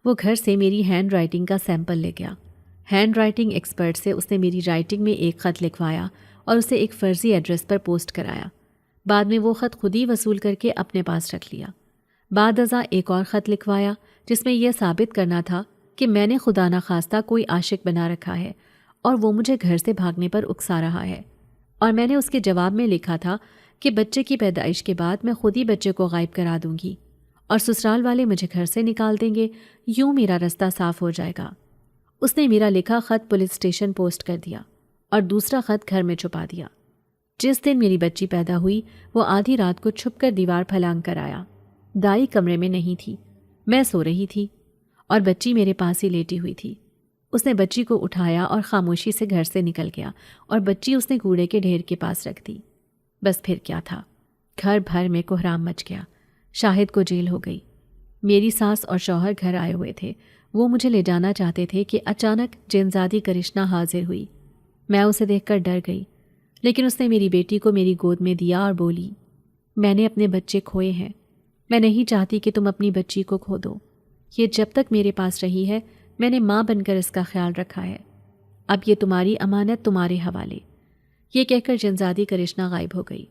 وہ گھر سے میری ہینڈ رائٹنگ کا سیمپل لے گیا۔ ہینڈ رائٹنگ ایکسپرٹ سے اس نے میری رائٹنگ میں ایک خط لکھوایا اور اسے ایک فرضی ایڈریس پر پوسٹ کرایا۔ بعد میں وہ خط خود ہی وصول کر کے اپنے پاس رکھ لیا۔ بعد ازاں ایک اور خط لکھوایا جس میں یہ ثابت کرنا تھا کہ میں نے خدا نخواستہ کوئی عاشق بنا رکھا ہے اور وہ مجھے گھر سے بھاگنے پر اکسا رہا ہے، اور میں نے اس کے جواب میں لکھا تھا کہ بچے کی پیدائش کے بعد میں خود ہی بچے کو غائب کرا دوں گی اور سسرال والے مجھے گھر سے نکال دیں گے، یوں میرا رستہ صاف ہو جائے گا۔ اس نے میرا لکھا خط پولیس اسٹیشن پوسٹ کر دیا اور دوسرا خط گھر میں چھپا دیا۔ جس دن میری بچی پیدا ہوئی وہ آدھی رات کو چھپ کر دیوار پھلانگ کر آیا۔ دائی کمرے میں نہیں تھی، میں سو رہی تھی اور بچی میرے پاس ہی لیٹی ہوئی تھی۔ اس نے بچی کو اٹھایا اور خاموشی سے گھر سے نکل گیا اور بچی اس نے کوڑے کے ڈھیر کے پاس رکھ دی۔ بس پھر کیا تھا، گھر بھر میں کوہرام مچ گیا۔ شاہد کو جیل ہو گئی۔ میری ساس اور شوہر گھر آئے ہوئے تھے۔ وہ مجھے لے جانا چاہتے تھے کہ اچانک جنزادی کرشنا حاضر ہوئی۔ میں اسے دیکھ کر ڈر گئی، لیکن اس نے میری بیٹی کو میری گود میں دیا اور بولی، میں نے اپنے بچے کھوئے ہیں، میں نہیں چاہتی کہ تم اپنی بچی کو کھو دو۔ یہ جب تک میرے پاس رہی ہے میں نے ماں بن کر اس کا خیال رکھا ہے، اب یہ تمہاری امانت تمہارے حوالے۔ یہ کہہ کر جنزادی کرشنا غائب ہو گئی۔